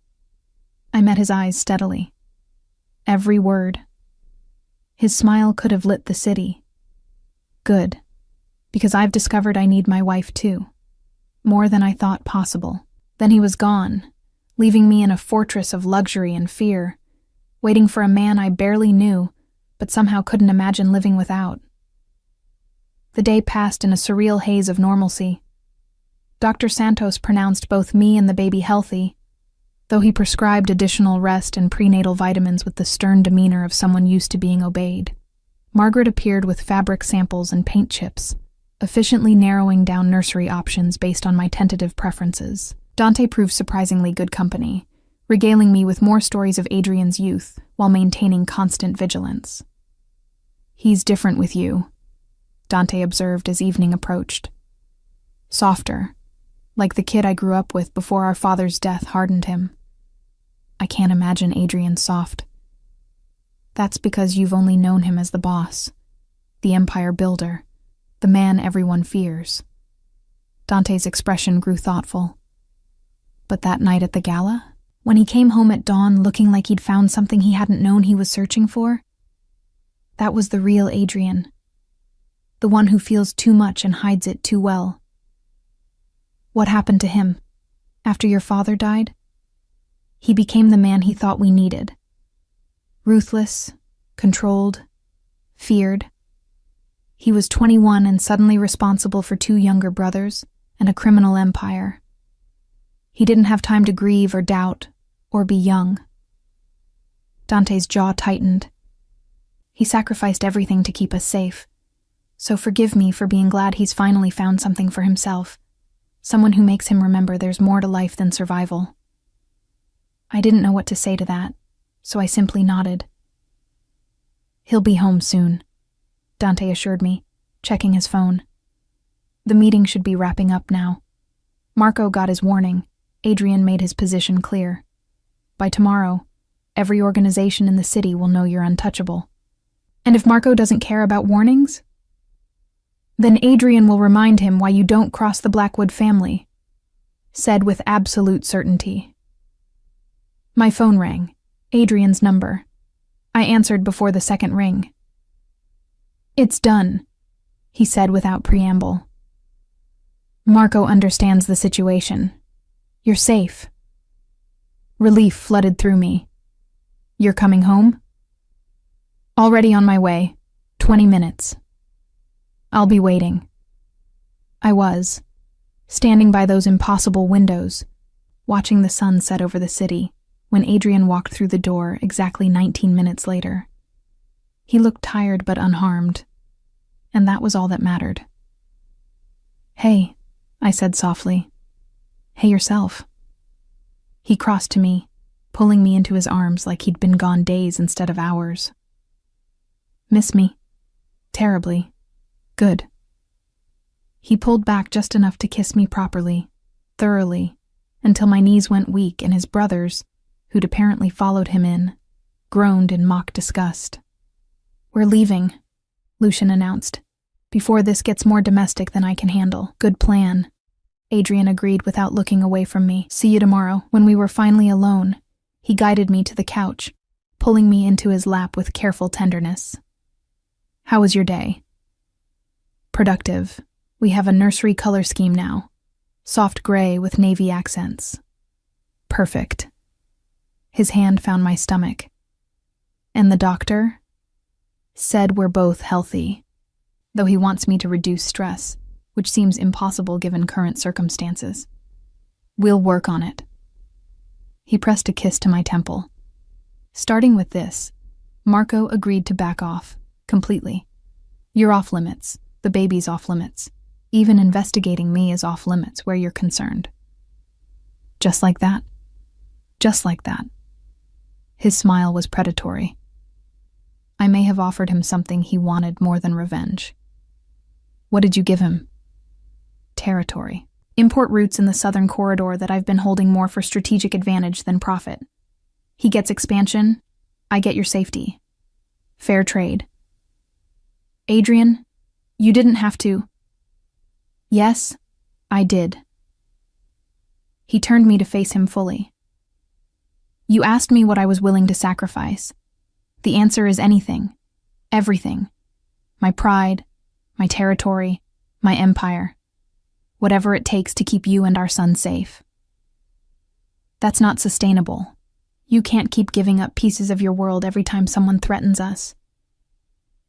I met his eyes steadily. Every word. His smile could have lit the city. Good, because I've discovered I need my wife too. More than I thought possible. Then he was gone, leaving me in a fortress of luxury and fear, waiting for a man I barely knew, but somehow couldn't imagine living without. The day passed in a surreal haze of normalcy. Dr. Santos pronounced both me and the baby healthy, though he prescribed additional rest and prenatal vitamins with the stern demeanor of someone used to being obeyed. Margaret appeared with fabric samples and paint chips, efficiently narrowing down nursery options based on my tentative preferences. Dante proved surprisingly good company, regaling me with more stories of Adrian's youth while maintaining constant vigilance. He's different with you, Dante observed as evening approached. Softer, like the kid I grew up with before our father's death hardened him. I can't imagine Adrian soft. That's because you've only known him as the boss, the empire builder, the man everyone fears. Dante's expression grew thoughtful. But that night at the gala, when he came home at dawn looking like he'd found something he hadn't known he was searching for, that was the real Adrian, the one who feels too much and hides it too well. What happened to him? After your father died? He became the man he thought we needed. Ruthless, controlled, feared. He was 21 and suddenly responsible for 2 younger brothers and a criminal empire. He didn't have time to grieve or doubt or be young. Dante's jaw tightened. He sacrificed everything to keep us safe. So forgive me for being glad he's finally found something for himself, someone who makes him remember there's more to life than survival. I didn't know what to say to that, so I simply nodded. He'll be home soon, Dante assured me, checking his phone. The meeting should be wrapping up now. Marco got his warning. Adrian made his position clear. By tomorrow, every organization in the city will know you're untouchable. And if Marco doesn't care about warnings? Then Adrian will remind him why you don't cross the Blackwood family, said with absolute certainty. My phone rang. Adrian's number. I answered before the second ring. It's done, he said without preamble. Marco understands the situation. You're safe. Relief flooded through me. You're coming home? Already on my way. 20 minutes. I'll be waiting. I was, standing by those impossible windows, watching the sun set over the city, when Adrian walked through the door exactly 19 minutes later. He looked tired but unharmed, and that was all that mattered. Hey, I said softly. Hey yourself. He crossed to me, pulling me into his arms like he'd been gone days instead of hours. Miss me? Terribly. Good. He pulled back just enough to kiss me properly, thoroughly, until my knees went weak and his brothers, who'd apparently followed him in, groaned in mock disgust. We're leaving, Lucian announced, before this gets more domestic than I can handle. Good plan. Adrian agreed without looking away from me. See you tomorrow. When we were finally alone, he guided me to the couch, pulling me into his lap with careful tenderness. How was your day? Productive. We have a nursery color scheme now. Soft gray with navy accents. Perfect. His hand found my stomach. And the doctor? Said we're both healthy, though he wants me to reduce stress, which seems impossible given current circumstances. We'll work on it. He pressed a kiss to my temple. Starting with this, Marco agreed to back off, completely. You're off limits. The baby's off limits. Even investigating me is off limits where you're concerned. Just like that? Just like that. His smile was predatory. I may have offered him something he wanted more than revenge. What did you give him? Territory. Import routes in the southern corridor that I've been holding more for strategic advantage than profit. He gets expansion, I get your safety. Fair trade. Adrian, you didn't have to. Yes, I did. He turned me to face him fully. You asked me what I was willing to sacrifice. The answer is anything. Everything. My pride, my territory, my empire. Whatever it takes to keep you and our son safe. That's not sustainable. You can't keep giving up pieces of your world every time someone threatens us.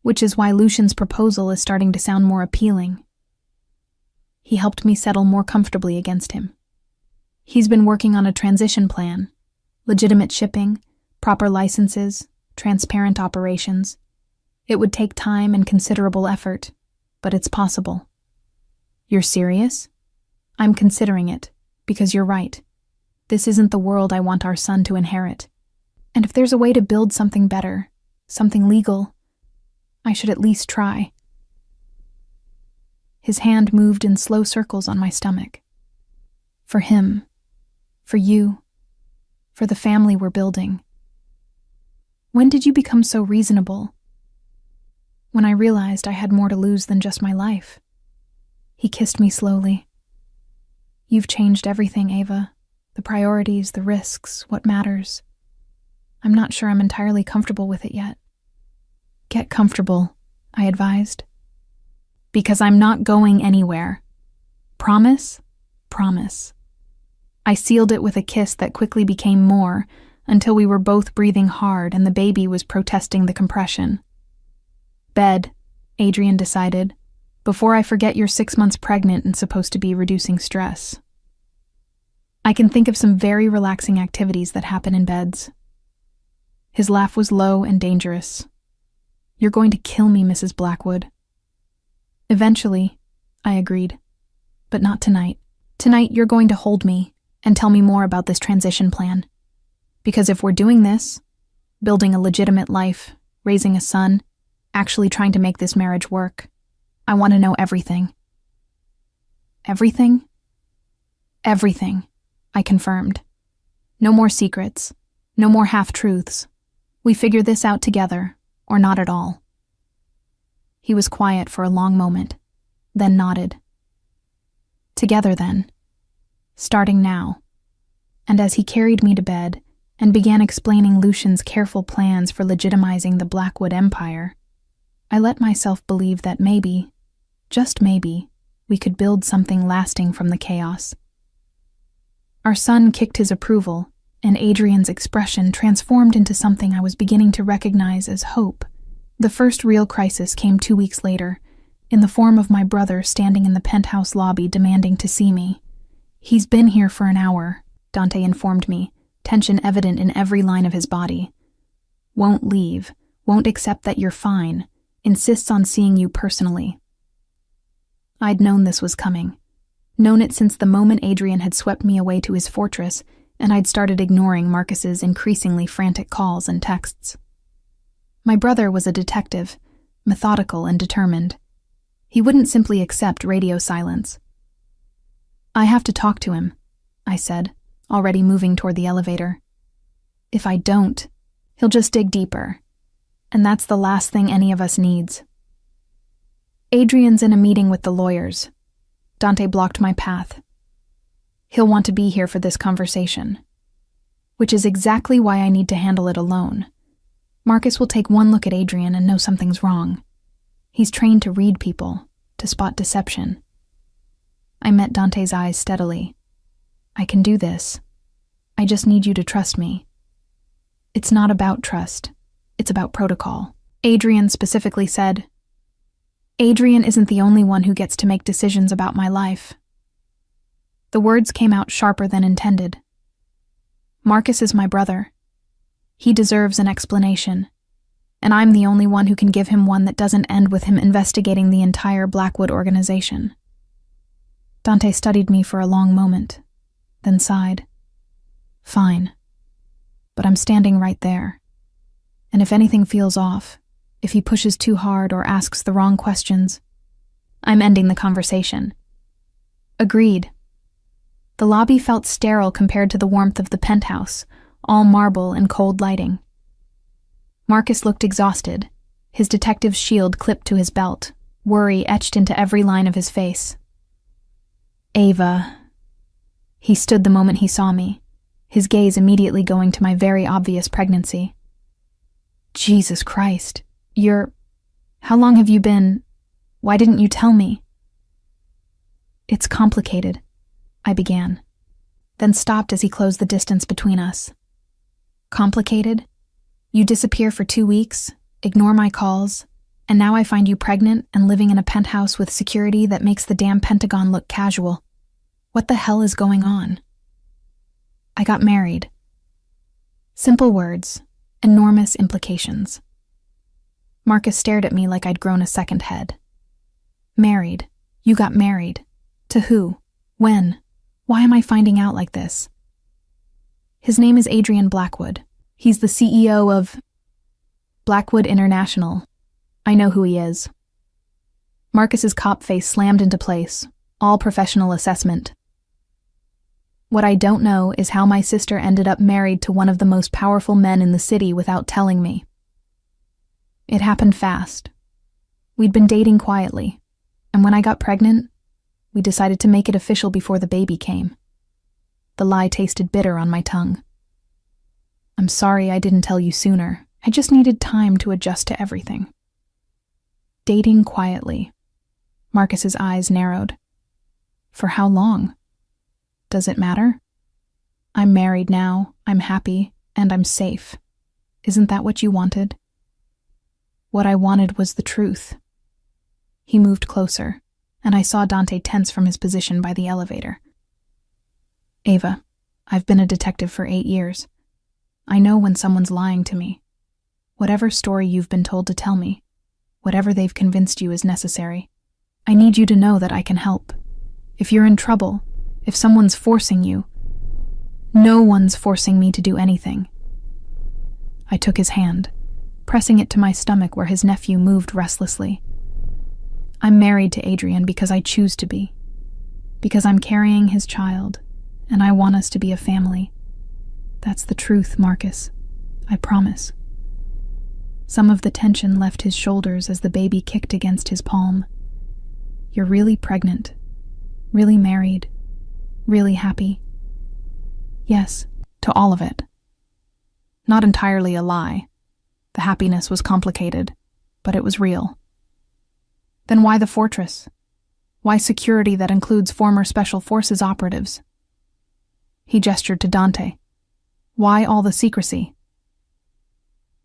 Which is why Lucian's proposal is starting to sound more appealing. He helped me settle more comfortably against him. He's been working on a transition plan, legitimate shipping, proper licenses, transparent operations. It would take time and considerable effort, but it's possible. You're serious? I'm considering it, because you're right. This isn't the world I want our son to inherit. And if there's a way to build something better, something legal, I should at least try. His hand moved in slow circles on my stomach. For him, for you, for the family we're building. When did you become so reasonable? When I realized I had more to lose than just my life. He kissed me slowly. You've changed everything, Ava. The priorities, the risks, what matters. I'm not sure I'm entirely comfortable with it yet. Get comfortable, I advised. Because I'm not going anywhere. Promise? Promise. I sealed it with a kiss that quickly became more, until we were both breathing hard and the baby was protesting the compression. Bed, Adrian decided, before I forget you're 6 months pregnant and supposed to be reducing stress. I can think of some very relaxing activities that happen in beds. His laugh was low and dangerous. You're going to kill me, Mrs. Blackwood. Eventually, I agreed. But not tonight. Tonight you're going to hold me and tell me more about this transition plan. Because if we're doing this, building a legitimate life, raising a son, actually trying to make this marriage work, I want to know everything. Everything? Everything, I confirmed. No more secrets, no more half-truths. We figure this out together, or not at all. He was quiet for a long moment, then nodded. Together then. Starting now. And as he carried me to bed and began explaining Lucian's careful plans for legitimizing the Blackwood Empire, I let myself believe that maybe, just maybe, we could build something lasting from the chaos. Our son kicked his approval, and Adrian's expression transformed into something I was beginning to recognize as hope. The first real crisis came 2 weeks later, in the form of my brother standing in the penthouse lobby demanding to see me. He's been here for an hour, Dante informed me, tension evident in every line of his body. Won't leave, won't accept that you're fine, insists on seeing you personally. I'd known this was coming. Known it since the moment Adrian had swept me away to his fortress, and I'd started ignoring Marcus's increasingly frantic calls and texts. My brother was a detective, methodical and determined. He wouldn't simply accept radio silence. I have to talk to him, I said, already moving toward the elevator. If I don't, he'll just dig deeper. And that's the last thing any of us needs. Adrian's in a meeting with the lawyers. Dante blocked my path. He'll want to be here for this conversation. Which is exactly why I need to handle it alone. Marcus will take one look at Adrian and know something's wrong. He's trained to read people, to spot deception. I met Dante's eyes steadily. I can do this. I just need you to trust me. It's not about trust. It's about protocol. Adrian specifically said, Adrian isn't the only one who gets to make decisions about my life. The words came out sharper than intended. Marcus is my brother. He deserves an explanation, and I'm the only one who can give him one that doesn't end with him investigating the entire Blackwood organization. Dante studied me for a long moment, then sighed. Fine. But I'm standing right there. And if anything feels off, if he pushes too hard or asks the wrong questions, I'm ending the conversation. Agreed. The lobby felt sterile compared to the warmth of the penthouse, all marble and cold lighting. Marcus looked exhausted, his detective's shield clipped to his belt, worry etched into every line of his face. Ava. He stood the moment he saw me, his gaze immediately going to my very obvious pregnancy. Jesus Christ, how long have you been? Why didn't you tell me? It's complicated, I began, then stopped as he closed the distance between us. Complicated? You disappear for 2 weeks, ignore my calls, and now I find you pregnant and living in a penthouse with security that makes the damn Pentagon look casual. What the hell is going on? I got married. Simple words, enormous implications. Marcus stared at me like I'd grown a second head. Married? You got married? To who? When? Why am I finding out like this? His name is Adrian Blackwood. He's the CEO of Blackwood International. I know who he is. Marcus's cop face slammed into place, all professional assessment. What I don't know is how my sister ended up married to one of the most powerful men in the city without telling me. It happened fast. We'd been dating quietly, and when I got pregnant, we decided to make it official before the baby came. The lie tasted bitter on my tongue. I'm sorry I didn't tell you sooner. I just needed time to adjust to everything. Dating quietly. Marcus's eyes narrowed. For how long? Does it matter? I'm married now, I'm happy, and I'm safe. Isn't that what you wanted? What I wanted was the truth. He moved closer, and I saw Dante tense from his position by the elevator. Ava, I've been a detective for 8 years. I know when someone's lying to me. Whatever story you've been told to tell me, whatever they've convinced you is necessary. I need you to know that I can help. If you're in trouble, if someone's forcing you, no one's forcing me to do anything. I took his hand, pressing it to my stomach where his nephew moved restlessly. I'm married to Adrian because I choose to be, because I'm carrying his child, and I want us to be a family. That's the truth, Marcus. I promise. Some of the tension left his shoulders as the baby kicked against his palm. You're really pregnant, really married, really happy. Yes, to all of it. Not entirely a lie. The happiness was complicated, but it was real. Then why the fortress? Why security that includes former Special Forces operatives? He gestured to Dante. Why all the secrecy?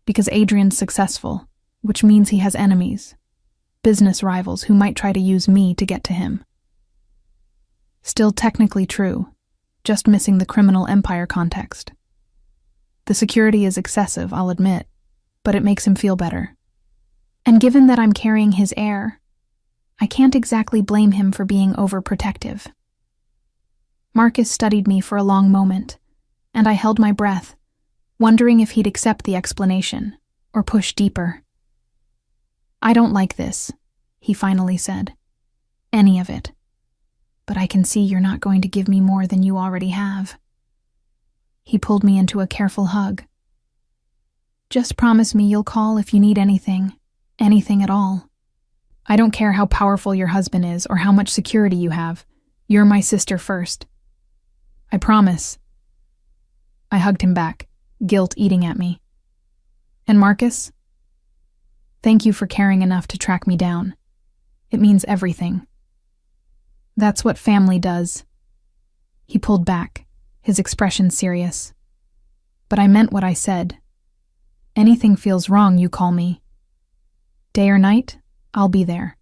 Because Adrian's successful, which means he has enemies, business rivals who might try to use me to get to him. Still technically true, just missing the criminal empire context. The security is excessive, I'll admit, but it makes him feel better. And given that I'm carrying his heir, I can't exactly blame him for being overprotective. Marcus studied me for a long moment, and I held my breath, wondering if he'd accept the explanation or push deeper. I don't like this, he finally said. Any of it. But I can see you're not going to give me more than you already have. He pulled me into a careful hug. Just promise me you'll call if you need anything at all. I don't care how powerful your husband is or how much security you have. You're my sister first. I promise. I hugged him back, guilt eating at me. And Marcus? Thank you for caring enough to track me down. It means everything. That's what family does. He pulled back, his expression serious. But I meant what I said. Anything feels wrong, you call me. Day or night, I'll be there.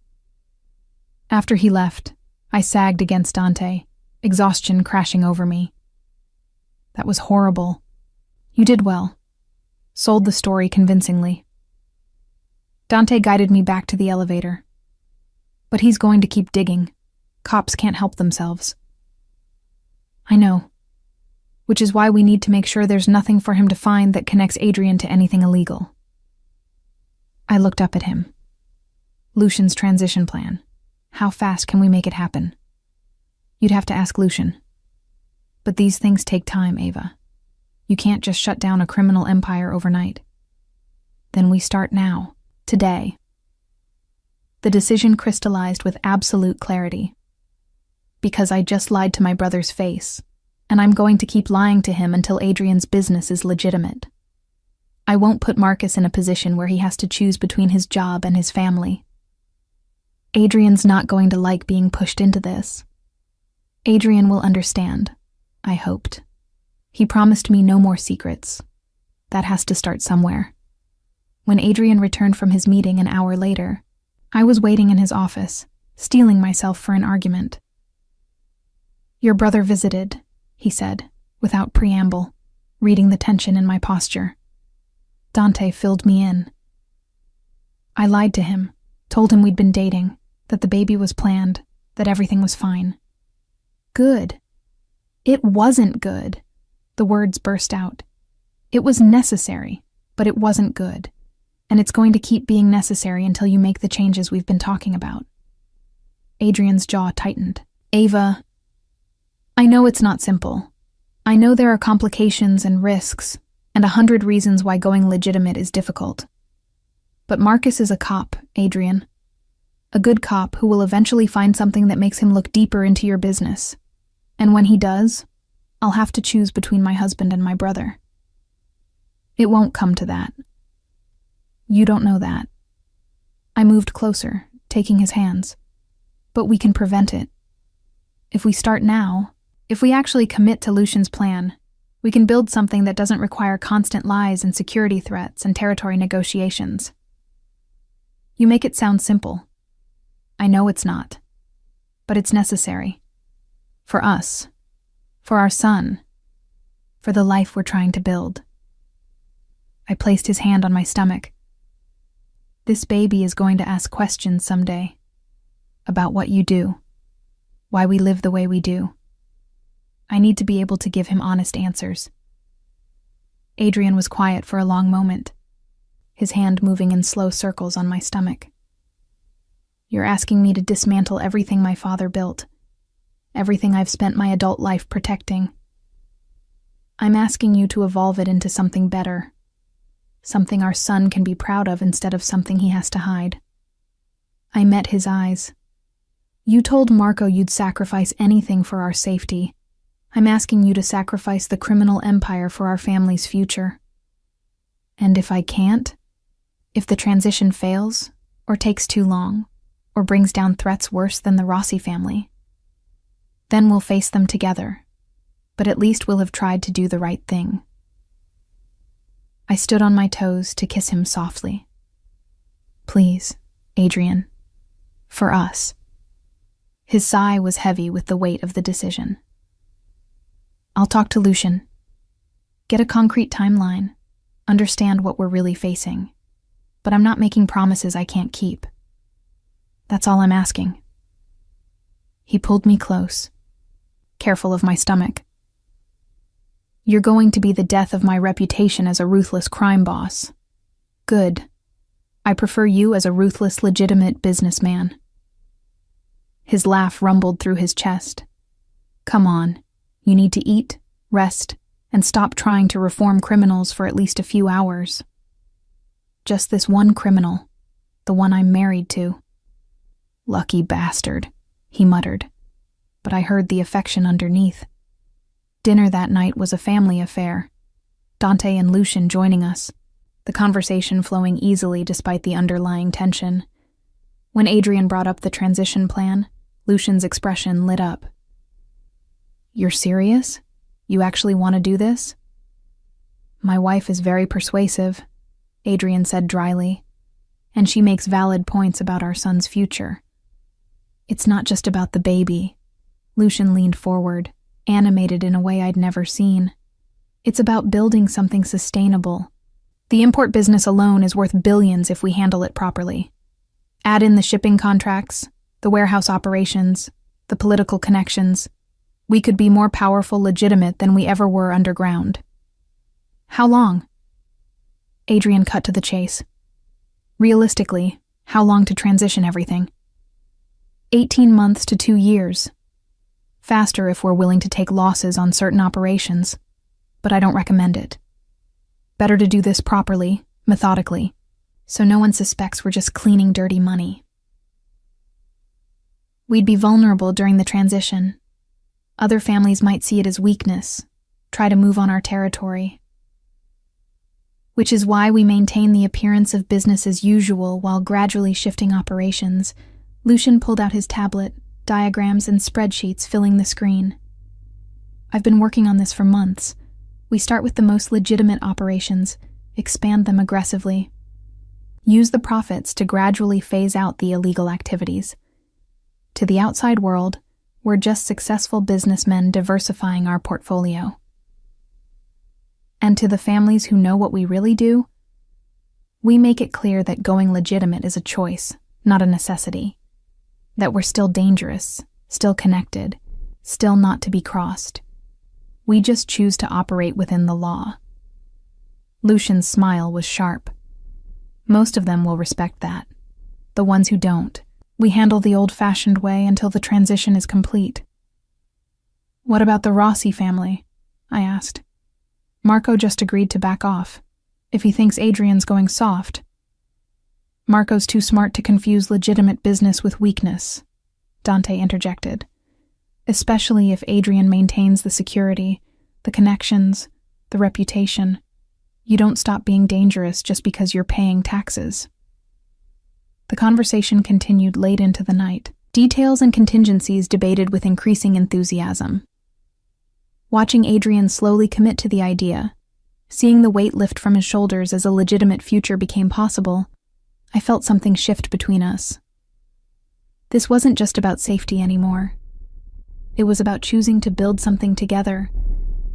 After he left, I sagged against Dante, exhaustion crashing over me. That was horrible. You did well. Sold the story convincingly. Dante guided me back to the elevator. But he's going to keep digging. Cops can't help themselves. I know. Which is why we need to make sure there's nothing for him to find that connects Adrian to anything illegal. I looked up at him. Lucian's transition plan. How fast can we make it happen? You'd have to ask Lucian. But these things take time, Ava. You can't just shut down a criminal empire overnight. Then we start now, today. The decision crystallized with absolute clarity. Because I just lied to my brother's face, and I'm going to keep lying to him until Adrian's business is legitimate. I won't put Marcus in a position where he has to choose between his job and his family. Adrian's not going to like being pushed into this. Adrian will understand, I hoped. He promised me no more secrets. That has to start somewhere. When Adrian returned from his meeting an hour later, I was waiting in his office, steeling myself for an argument. Your brother visited, he said, without preamble, reading the tension in my posture. Dante filled me in. I lied to him, told him we'd been dating, that the baby was planned, that everything was fine. Good. It wasn't good. The words burst out. It was necessary, but it wasn't good. And it's going to keep being necessary until you make the changes we've been talking about. Adrian's jaw tightened. Ava, I know it's not simple. I know there are complications and risks, and 100 reasons why going legitimate is difficult. But Marcus is a cop, Adrian. A good cop who will eventually find something that makes him look deeper into your business. And when he does, I'll have to choose between my husband and my brother. It won't come to that. You don't know that. I moved closer, taking his hands. But we can prevent it. If we start now, if we actually commit to Lucian's plan, We can build something that doesn't require constant lies and security threats and territory negotiations. You make it sound simple. I know it's not. But it's necessary. For us. For our son. For the life we're trying to build. I placed his hand on my stomach. This baby is going to ask questions someday. About what you do. Why we live the way we do. I need to be able to give him honest answers. Adrian was quiet for a long moment, his hand moving in slow circles on my stomach. You're asking me to dismantle everything my father built, everything I've spent my adult life protecting. I'm asking you to evolve it into something better, something our son can be proud of instead of something he has to hide. I met his eyes. You told Marco you'd sacrifice anything for our safety. I'm asking you to sacrifice the criminal empire for our family's future. And if I can't, if the transition fails, or takes too long, or brings down threats worse than the Rossi family, then we'll face them together, but at least we'll have tried to do the right thing. I stood on my toes to kiss him softly. Please, Adrian, for us. His sigh was heavy with the weight of the decision. I'll talk to Lucian. Get a concrete timeline. Understand what we're really facing. But I'm not making promises I can't keep. That's all I'm asking. He pulled me close, careful of my stomach. You're going to be the death of my reputation as a ruthless crime boss. Good. I prefer you as a ruthless, legitimate businessman. His laugh rumbled through his chest. Come on. You need to eat, rest, and stop trying to reform criminals for at least a few hours. Just this one criminal, the one I'm married to. Lucky bastard, he muttered, but I heard the affection underneath. Dinner that night was a family affair, Dante and Lucian joining us, the conversation flowing easily despite the underlying tension. When Adrian brought up the transition plan, Lucian's expression lit up. You're serious? You actually want to do this? My wife is very persuasive, Adrian said dryly, and she makes valid points about our son's future. It's not just about the baby. Lucian leaned forward, animated in a way I'd never seen. It's about building something sustainable. The import business alone is worth billions if we handle it properly. Add in the shipping contracts, the warehouse operations, the political connections. We could be more powerful, legitimate than we ever were underground. How long? Adrian cut to the chase. Realistically, how long to transition everything? 18 months to 2 years. Faster if we're willing to take losses on certain operations, but I don't recommend it. Better to do this properly, methodically, so no one suspects we're just cleaning dirty money. We'd be vulnerable during the transition. Other families might see it as weakness, try to move on our territory. Which is why we maintain the appearance of business as usual while gradually shifting operations. Lucian pulled out his tablet, diagrams and spreadsheets filling the screen. I've been working on this for months. We start with the most legitimate operations, expand them aggressively. Use the profits to gradually phase out the illegal activities. To the outside world, we're just successful businessmen diversifying our portfolio. And to the families who know what we really do, we make it clear that going legitimate is a choice, not a necessity. That we're still dangerous, still connected, still not to be crossed. We just choose to operate within the law. Lucian's smile was sharp. Most of them will respect that. The ones who don't, we handle the old-fashioned way until the transition is complete. What about the Rossi family? I asked. Marco just agreed to back off, if he thinks Adrian's going soft. Marco's too smart to confuse legitimate business with weakness, Dante interjected. Especially if Adrian maintains the security, the connections, the reputation. You don't stop being dangerous just because you're paying taxes. The conversation continued late into the night, details and contingencies debated with increasing enthusiasm. Watching Adrian slowly commit to the idea, seeing the weight lift from his shoulders as a legitimate future became possible, I felt something shift between us. This wasn't just about safety anymore. It was about choosing to build something together,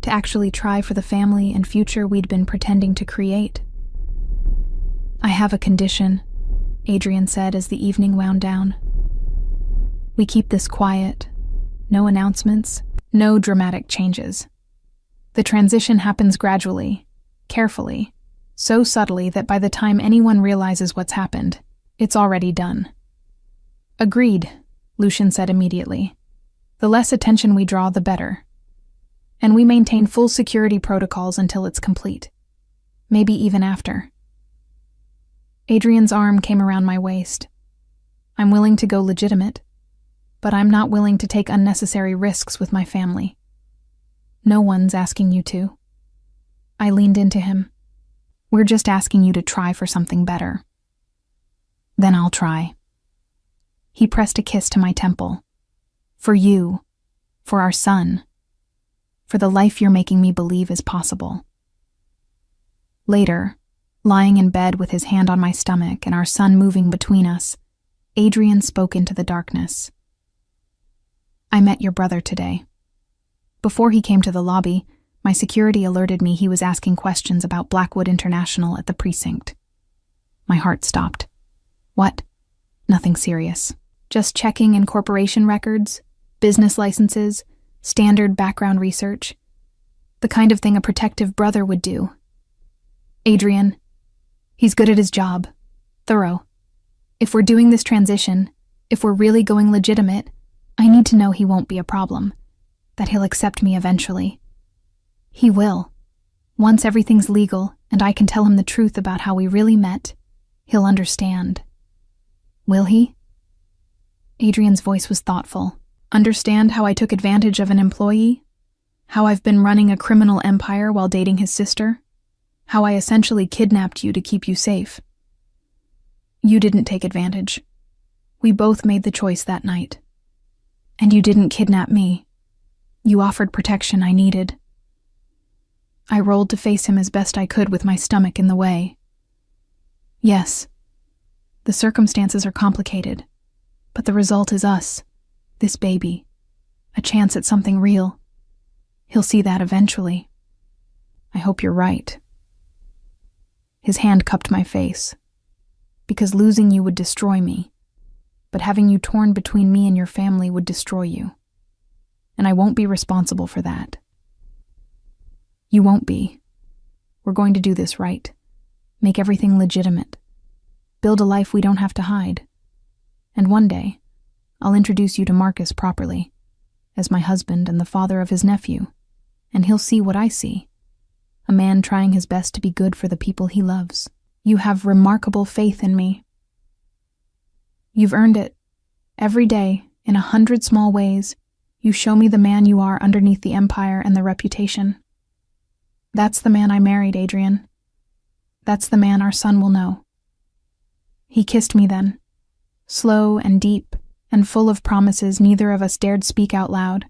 to actually try for the family and future we'd been pretending to create. "I have a condition," Adrian said as the evening wound down. "We keep this quiet. No announcements, no dramatic changes. The transition happens gradually, carefully, so subtly that by the time anyone realizes what's happened, it's already done." "Agreed," Lucian said immediately. "The less attention we draw, the better. And we maintain full security protocols until it's complete. Maybe even after." Adrian's arm came around my waist. "I'm willing to go legitimate, but I'm not willing to take unnecessary risks with my family. No one's asking you to." I leaned into him. "We're just asking you to try for something better." "Then I'll try." He pressed a kiss to my temple. "For you, for our son, for the life you're making me believe is possible." Later, lying in bed with his hand on my stomach and our son moving between us, Adrian spoke into the darkness. "I met your brother today. Before he came to the lobby, my security alerted me he was asking questions about Blackwood International at the precinct." My heart stopped. "What?" "Nothing serious. Just checking incorporation records, business licenses, standard background research. The kind of thing a protective brother would do. Adrian, he's good at his job. Thorough. If we're doing this transition, if we're really going legitimate, I need to know he won't be a problem, that he'll accept me eventually. He will. Once everything's legal and I can tell him the truth about how we really met, he'll understand." "Will he?" Adrian's voice was thoughtful. "Understand how I took advantage of an employee? How I've been running a criminal empire while dating his sister? How I essentially kidnapped you to keep you safe? You didn't take advantage. We both made the choice that night. And you didn't kidnap me. You offered protection I needed." I rolled to face him as best I could with my stomach in the way. "Yes, the circumstances are complicated, but the result is us, this baby, a chance at something real. He'll see that eventually. I hope you're right." His hand cupped my face. "Because losing you would destroy me, but having you torn between me and your family would destroy you. And I won't be responsible for that." "You won't be. We're going to do this right. Make everything legitimate. Build a life we don't have to hide. And one day, I'll introduce you to Marcus properly, as my husband and the father of his nephew, and he'll see what I see. A man trying his best to be good for the people he loves. You have remarkable faith in me. You've earned it. Every day, in 100 small ways, you show me the man you are underneath the empire and the reputation. That's the man I married, Adrian. That's the man our son will know." He kissed me then, slow and deep and full of promises neither of us dared speak out loud.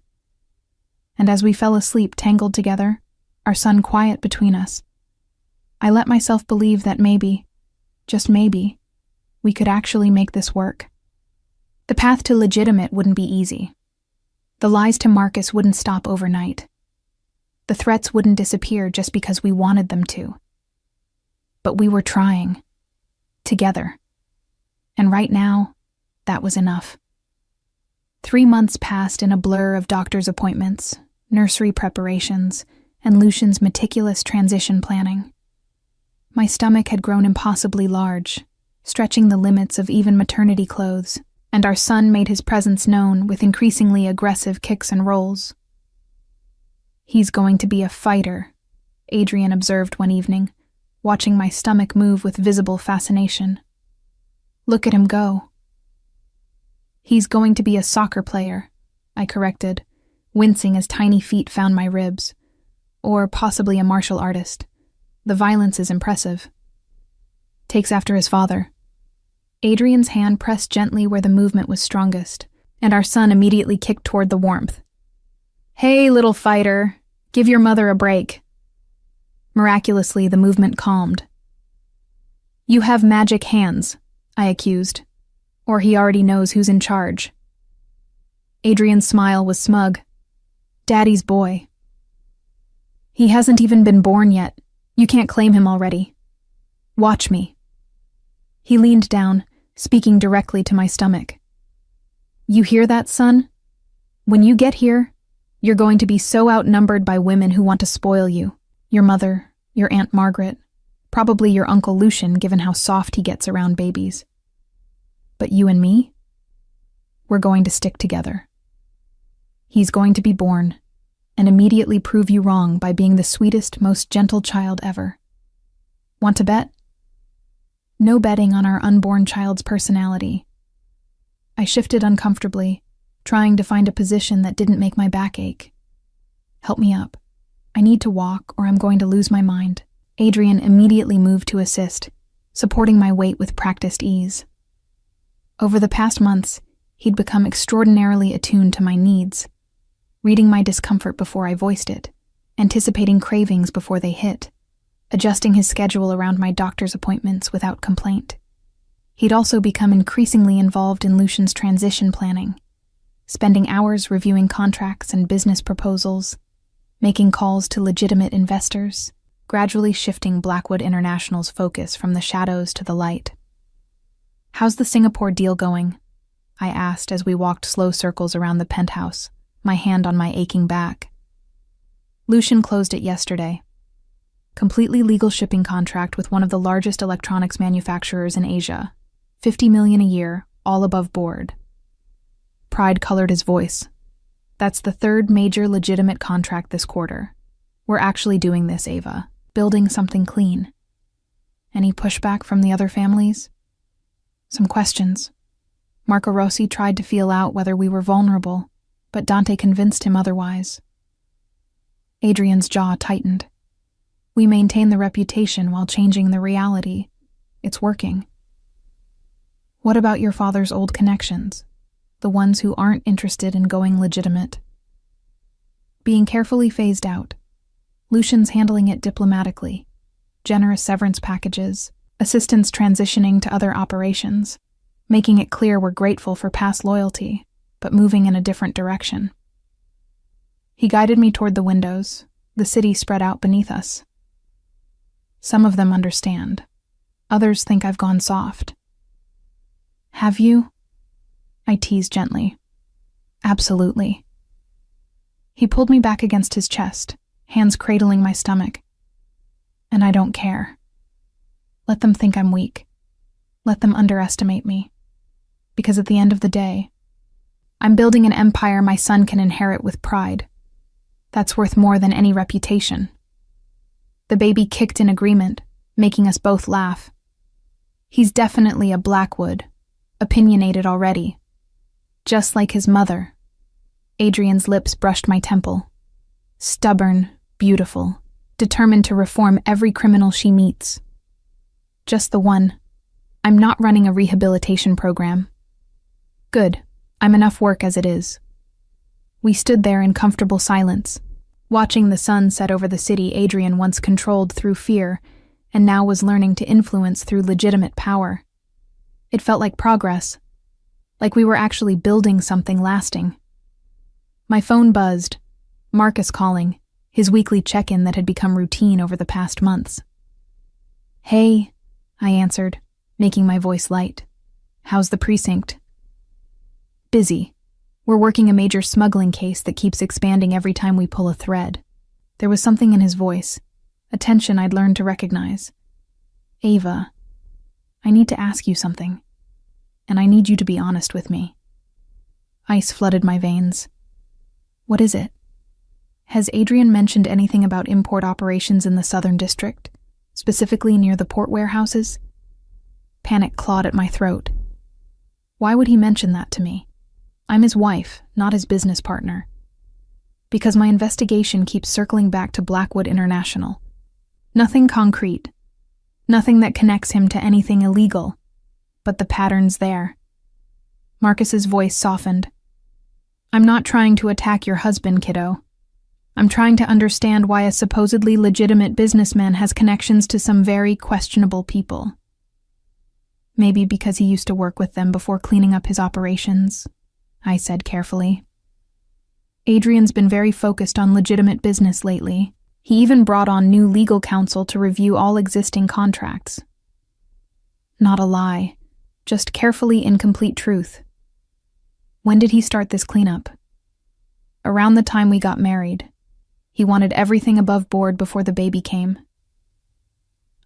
And as we fell asleep tangled together, our son quiet between us, I let myself believe that maybe, just maybe, we could actually make this work. The path to legitimate wouldn't be easy. The lies to Marcus wouldn't stop overnight. The threats wouldn't disappear just because we wanted them to. But we were trying. Together. And right now, that was enough. 3 months passed in a blur of doctor's appointments, nursery preparations, and Lucian's meticulous transition planning. My stomach had grown impossibly large, stretching the limits of even maternity clothes, and our son made his presence known with increasingly aggressive kicks and rolls. "He's going to be a fighter," Adrian observed one evening, watching my stomach move with visible fascination. "Look at him go." "He's going to be a soccer player," I corrected, wincing as tiny feet found my ribs. "Or possibly a martial artist. The violence is impressive." "Takes after his father." Adrian's hand pressed gently where the movement was strongest, and our son immediately kicked toward the warmth. "Hey, little fighter," Give your mother a break. Miraculously, the movement calmed. You have magic hands, I accused. Or he already knows who's in charge. Adrian's smile was smug. Daddy's boy. He hasn't even been born yet. You can't claim him already. Watch me. He leaned down, speaking directly to my stomach. You hear that, son? When you get here, you're going to be so outnumbered by women who want to spoil you. Your mother, your Aunt Margaret, probably your Uncle Lucian, given how soft he gets around babies. But you and me? We're going to stick together. He's going to be born and immediately prove you wrong by being the sweetest, most gentle child ever. Want to bet? No betting on our unborn child's personality. I shifted uncomfortably, trying to find a position that didn't make my back ache. Help me up. I need to walk or I'm going to lose my mind. Adrian immediately moved to assist, supporting my weight with practiced ease. Over the past months, he'd become extraordinarily attuned to my needs, reading my discomfort before I voiced it, anticipating cravings before they hit, adjusting his schedule around my doctor's appointments without complaint. He'd also become increasingly involved in Lucian's transition planning, spending hours reviewing contracts and business proposals, making calls to legitimate investors, gradually shifting Blackwood International's focus from the shadows to the light. How's the Singapore deal going? I asked as we walked slow circles around the penthouse, my hand on my aching back. Lucian closed it yesterday. Completely legal shipping contract with one of the largest electronics manufacturers in Asia. $50 million a year, all above board. Pride colored his voice. That's the third major legitimate contract this quarter. We're actually doing this, Ava. Building something clean. Any pushback from the other families? Some questions. Marco Rossi tried to feel out whether we were vulnerable, but Dante convinced him otherwise. Adrian's jaw tightened. We maintain the reputation while changing the reality. It's working. What about your father's old connections? The ones who aren't interested in going legitimate? Being carefully phased out. Lucian's handling it diplomatically. Generous severance packages, assistants transitioning to other operations, making it clear we're grateful for past loyalty, but moving in a different direction. He guided me toward the windows, the city spread out beneath us. Some of them understand. Others think I've gone soft. Have you? I teased gently. Absolutely. He pulled me back against his chest, hands cradling my stomach. And I don't care. Let them think I'm weak. Let them underestimate me. Because at the end of the day, I'm building an empire my son can inherit with pride. That's worth more than any reputation. The baby kicked in agreement, making us both laugh. He's definitely a Blackwood, opinionated already. Just like his mother. Adrian's lips brushed my temple. Stubborn, beautiful, determined to reform every criminal she meets. Just the one. I'm not running a rehabilitation program. Good. I'm enough work as it is. We stood there in comfortable silence, watching the sun set over the city Adrian once controlled through fear and now was learning to influence through legitimate power. It felt like progress, like we were actually building something lasting. My phone buzzed, Marcus calling, his weekly check-in that had become routine over the past months. Hey, I answered, making my voice light. How's the precinct? Busy. We're working a major smuggling case that keeps expanding every time we pull a thread. There was something in his voice, a tension I'd learned to recognize. Ava, I need to ask you something, and I need you to be honest with me. Ice flooded my veins. What is it? Has Adrian mentioned anything about import operations in the Southern District, specifically near the port warehouses? Panic clawed at my throat. Why would he mention that to me? I'm his wife, not his business partner. Because my investigation keeps circling back to Blackwood International. Nothing concrete. Nothing that connects him to anything illegal. But the pattern's there. Marcus's voice softened. I'm not trying to attack your husband, kiddo. I'm trying to understand why a supposedly legitimate businessman has connections to some very questionable people. Maybe because he used to work with them before cleaning up his operations, I said carefully. Adrian's been very focused on legitimate business lately. He even brought on new legal counsel to review all existing contracts. Not a lie, just carefully incomplete truth. When did he start this cleanup? Around the time we got married. He wanted everything above board before the baby came.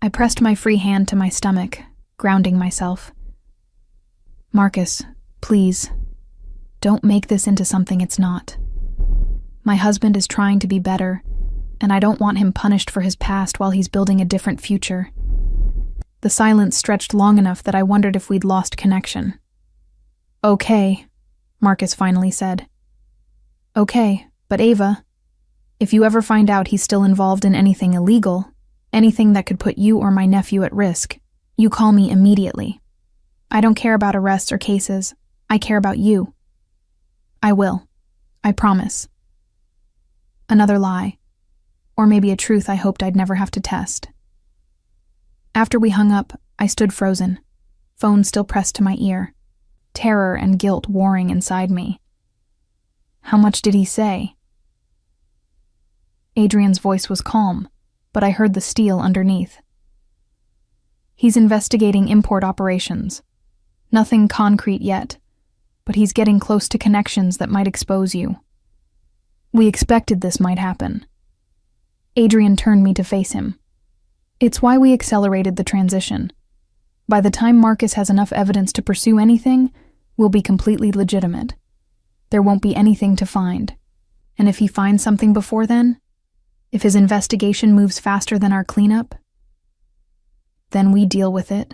I pressed my free hand to my stomach, grounding myself. Marcus, please, don't make this into something it's not. My husband is trying to be better, and I don't want him punished for his past while he's building a different future. The silence stretched long enough that I wondered if we'd lost connection. Okay, Marcus finally said. Okay, but Ava, if you ever find out he's still involved in anything illegal, anything that could put you or my nephew at risk, you call me immediately. I don't care about arrests or cases. I care about you. I will. I promise. Another lie. Or maybe a truth I hoped I'd never have to test. After we hung up, I stood frozen, phone still pressed to my ear, terror and guilt warring inside me. How much did he say? Adrian's voice was calm, but I heard the steel underneath. He's investigating import operations. Nothing concrete yet, but he's getting close to connections that might expose you. We expected this might happen. Adrian turned me to face him. It's why we accelerated the transition. By the time Marcus has enough evidence to pursue anything, we'll be completely legitimate. There won't be anything to find. And if he finds something before then, if his investigation moves faster than our cleanup, then we deal with it.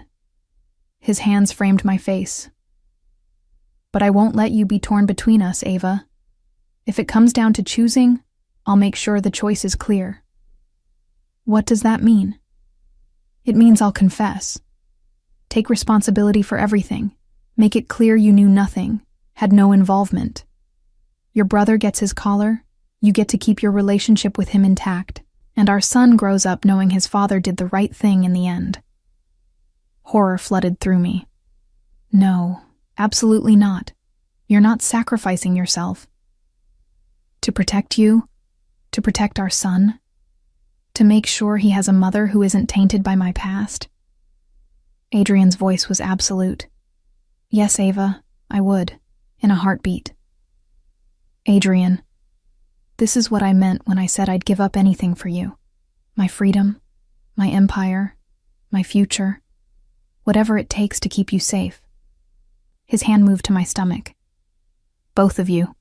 His hands framed my face. But I won't let you be torn between us, Ava. If it comes down to choosing, I'll make sure the choice is clear. What does that mean? It means I'll confess. Take responsibility for everything. Make it clear you knew nothing, had no involvement. Your brother gets his collar, you get to keep your relationship with him intact, and our son grows up knowing his father did the right thing in the end. Horror flooded through me. No, absolutely not. You're not sacrificing yourself. To protect you, to protect our son, to make sure he has a mother who isn't tainted by my past. Adrian's voice was absolute. Yes, Ava, I would, in a heartbeat. Adrian, this is what I meant when I said I'd give up anything for you. My freedom, my empire, my future, whatever it takes to keep you safe. His hand moved to my stomach. Both of you.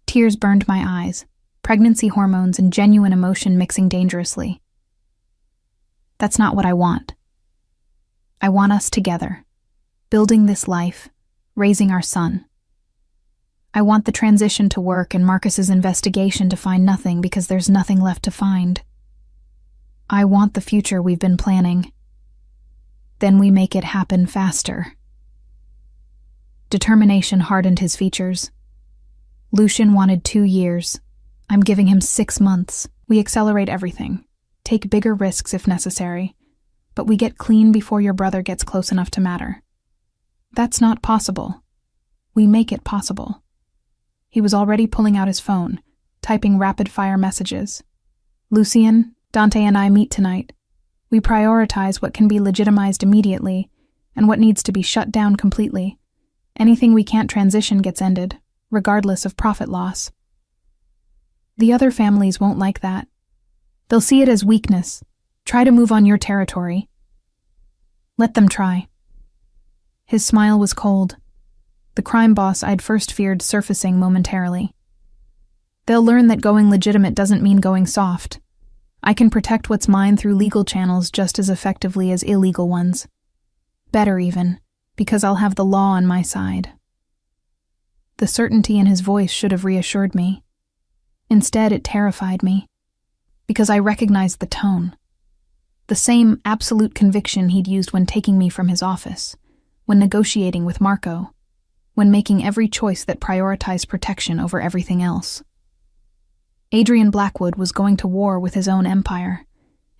Tears burned my eyes, pregnancy hormones and genuine emotion mixing dangerously. That's not what I want. I want us together, building this life, raising our son. I want the transition to work and Marcus's investigation to find nothing because there's nothing left to find. I want the future we've been planning. Then we make it happen faster. Determination hardened his features. Lucian wanted 2 years. I'm giving him 6 months. We accelerate everything. Take bigger risks if necessary. But we get clean before your brother gets close enough to matter. That's not possible. We make it possible. He was already pulling out his phone, typing rapid-fire messages. Lucian, Dante and I meet tonight. We prioritize what can be legitimized immediately and what needs to be shut down completely. Anything we can't transition gets ended, regardless of profit loss. The other families won't like that. They'll see it as weakness. Try to move on your territory. Let them try. His smile was cold. The crime boss I'd first feared surfacing momentarily. They'll learn that going legitimate doesn't mean going soft. I can protect what's mine through legal channels just as effectively as illegal ones. Better even, because I'll have the law on my side. The certainty in his voice should have reassured me. Instead, it terrified me, because I recognized the tone. The same absolute conviction he'd used when taking me from his office, when negotiating with Marco, when making every choice that prioritized protection over everything else. Adrian Blackwood was going to war with his own empire,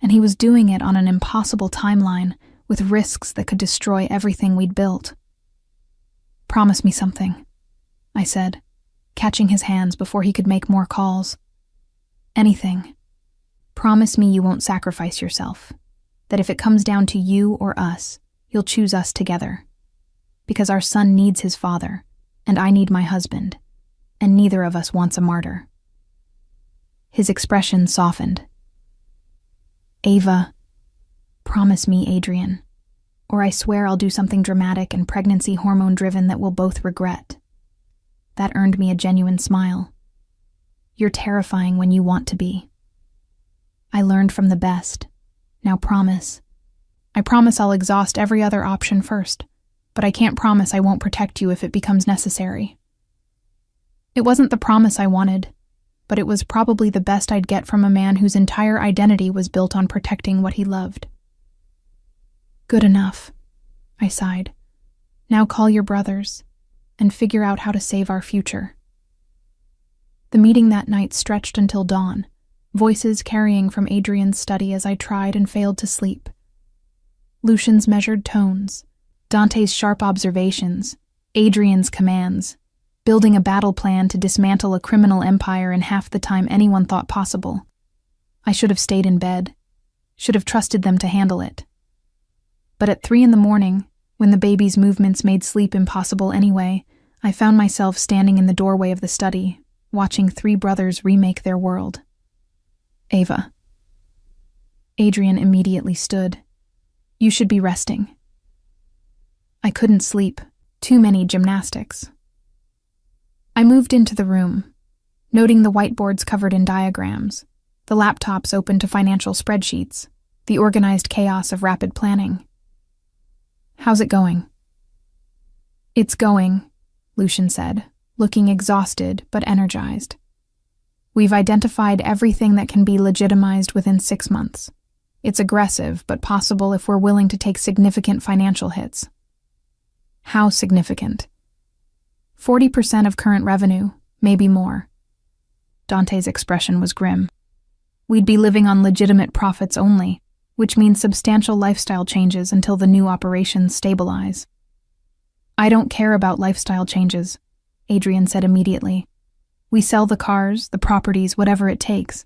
and he was doing it on an impossible timeline with risks that could destroy everything we'd built. "Promise me something," I said, catching his hands before he could make more calls. "Anything. Promise me you won't sacrifice yourself, that if it comes down to you or us, you'll choose us together. Because our son needs his father, and I need my husband, and neither of us wants a martyr." His expression softened. "Ava, promise me, Adrian, or I swear I'll do something dramatic and pregnancy hormone-driven that we'll both regret." That earned me a genuine smile. "You're terrifying when you want to be." "I learned from the best. Now promise." "I promise I'll exhaust every other option first, but I can't promise I won't protect you if it becomes necessary." It wasn't the promise I wanted, but it was probably the best I'd get from a man whose entire identity was built on protecting what he loved. "Good enough," I sighed. "Now call your brothers and figure out how to save our future." The meeting that night stretched until dawn, voices carrying from Adrian's study as I tried and failed to sleep. Lucian's measured tones, Dante's sharp observations, Adrian's commands, building a battle plan to dismantle a criminal empire in half the time anyone thought possible. I should have stayed in bed, should have trusted them to handle it. But at 3 a.m, when the baby's movements made sleep impossible anyway, I found myself standing in the doorway of the study, watching 3 brothers remake their world. "Ava." Adrian immediately stood. "You should be resting." I couldn't sleep. Too many gymnastics. I moved into the room, noting the whiteboards covered in diagrams, the laptops open to financial spreadsheets, the organized chaos of rapid planning. "How's it going?" "It's going," Lucian said, looking exhausted but energized. "We've identified everything that can be legitimized within 6 months. It's aggressive, but possible if we're willing to take significant financial hits." "How significant?" 40% of current revenue, maybe more. Dante's expression was grim. "We'd be living on legitimate profits only, which means substantial lifestyle changes until the new operations stabilize." "I don't care about lifestyle changes," Adrian said immediately. "We sell the cars, the properties, whatever it takes.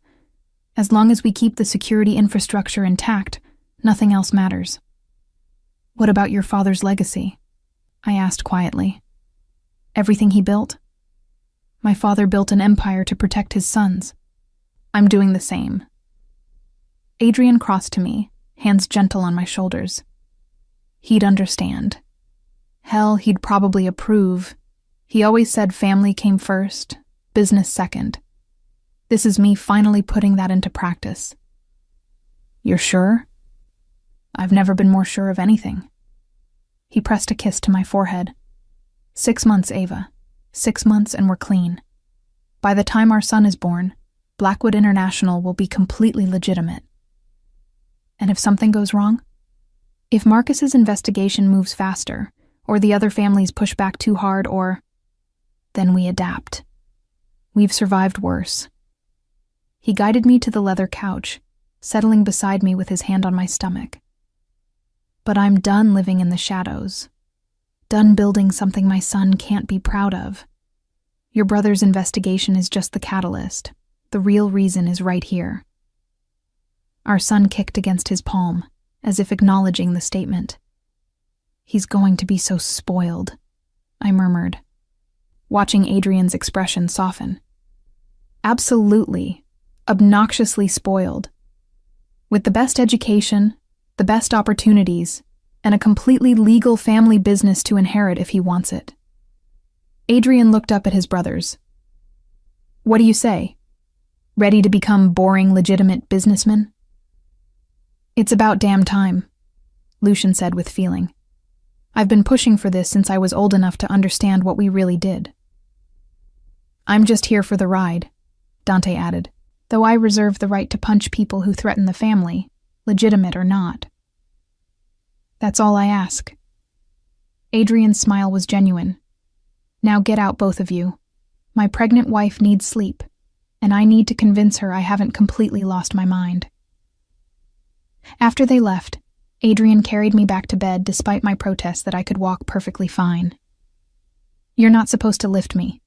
As long as we keep the security infrastructure intact, nothing else matters." "What about your father's legacy?" I asked quietly. "Everything he built?" "My father built an empire to protect his sons. I'm doing the same." Adrian crossed to me, hands gentle on my shoulders. He'd understand. Hell, he'd probably approve. He always said family came first, business second. This is me finally putting that into practice. "You're sure?" "I've never been more sure of anything." He pressed a kiss to my forehead. 6 months, Ava. 6 months and we're clean. By the time our son is born, Blackwood International will be completely legitimate. And if something goes wrong? If Marcus's investigation moves faster, or the other families push back too hard, then we adapt. We've survived worse. He guided me to the leather couch, settling beside me with his hand on my stomach. But I'm done living in the shadows. Done building something my son can't be proud of. Your brother's investigation is just the catalyst. The real reason is right here. Our son kicked against his palm, as if acknowledging the statement. "He's going to be so spoiled," I murmured, watching Adrian's expression soften. "Absolutely, obnoxiously spoiled. With the best education, the best opportunities, and a completely legal family business to inherit if he wants it." Adrian looked up at his brothers. "What do you say? Ready to become boring, legitimate businessmen?" "It's about damn time," Lucian said with feeling. "I've been pushing for this since I was old enough to understand what we really did." "I'm just here for the ride," Dante added, "though I reserve the right to punch people who threaten the family, legitimate or not." "That's all I ask." Adrian's smile was genuine. "Now get out, both of you. My pregnant wife needs sleep, and I need to convince her I haven't completely lost my mind. After they left, Adrian carried me back to bed despite my protest that I could walk perfectly fine. "You're not supposed to lift me.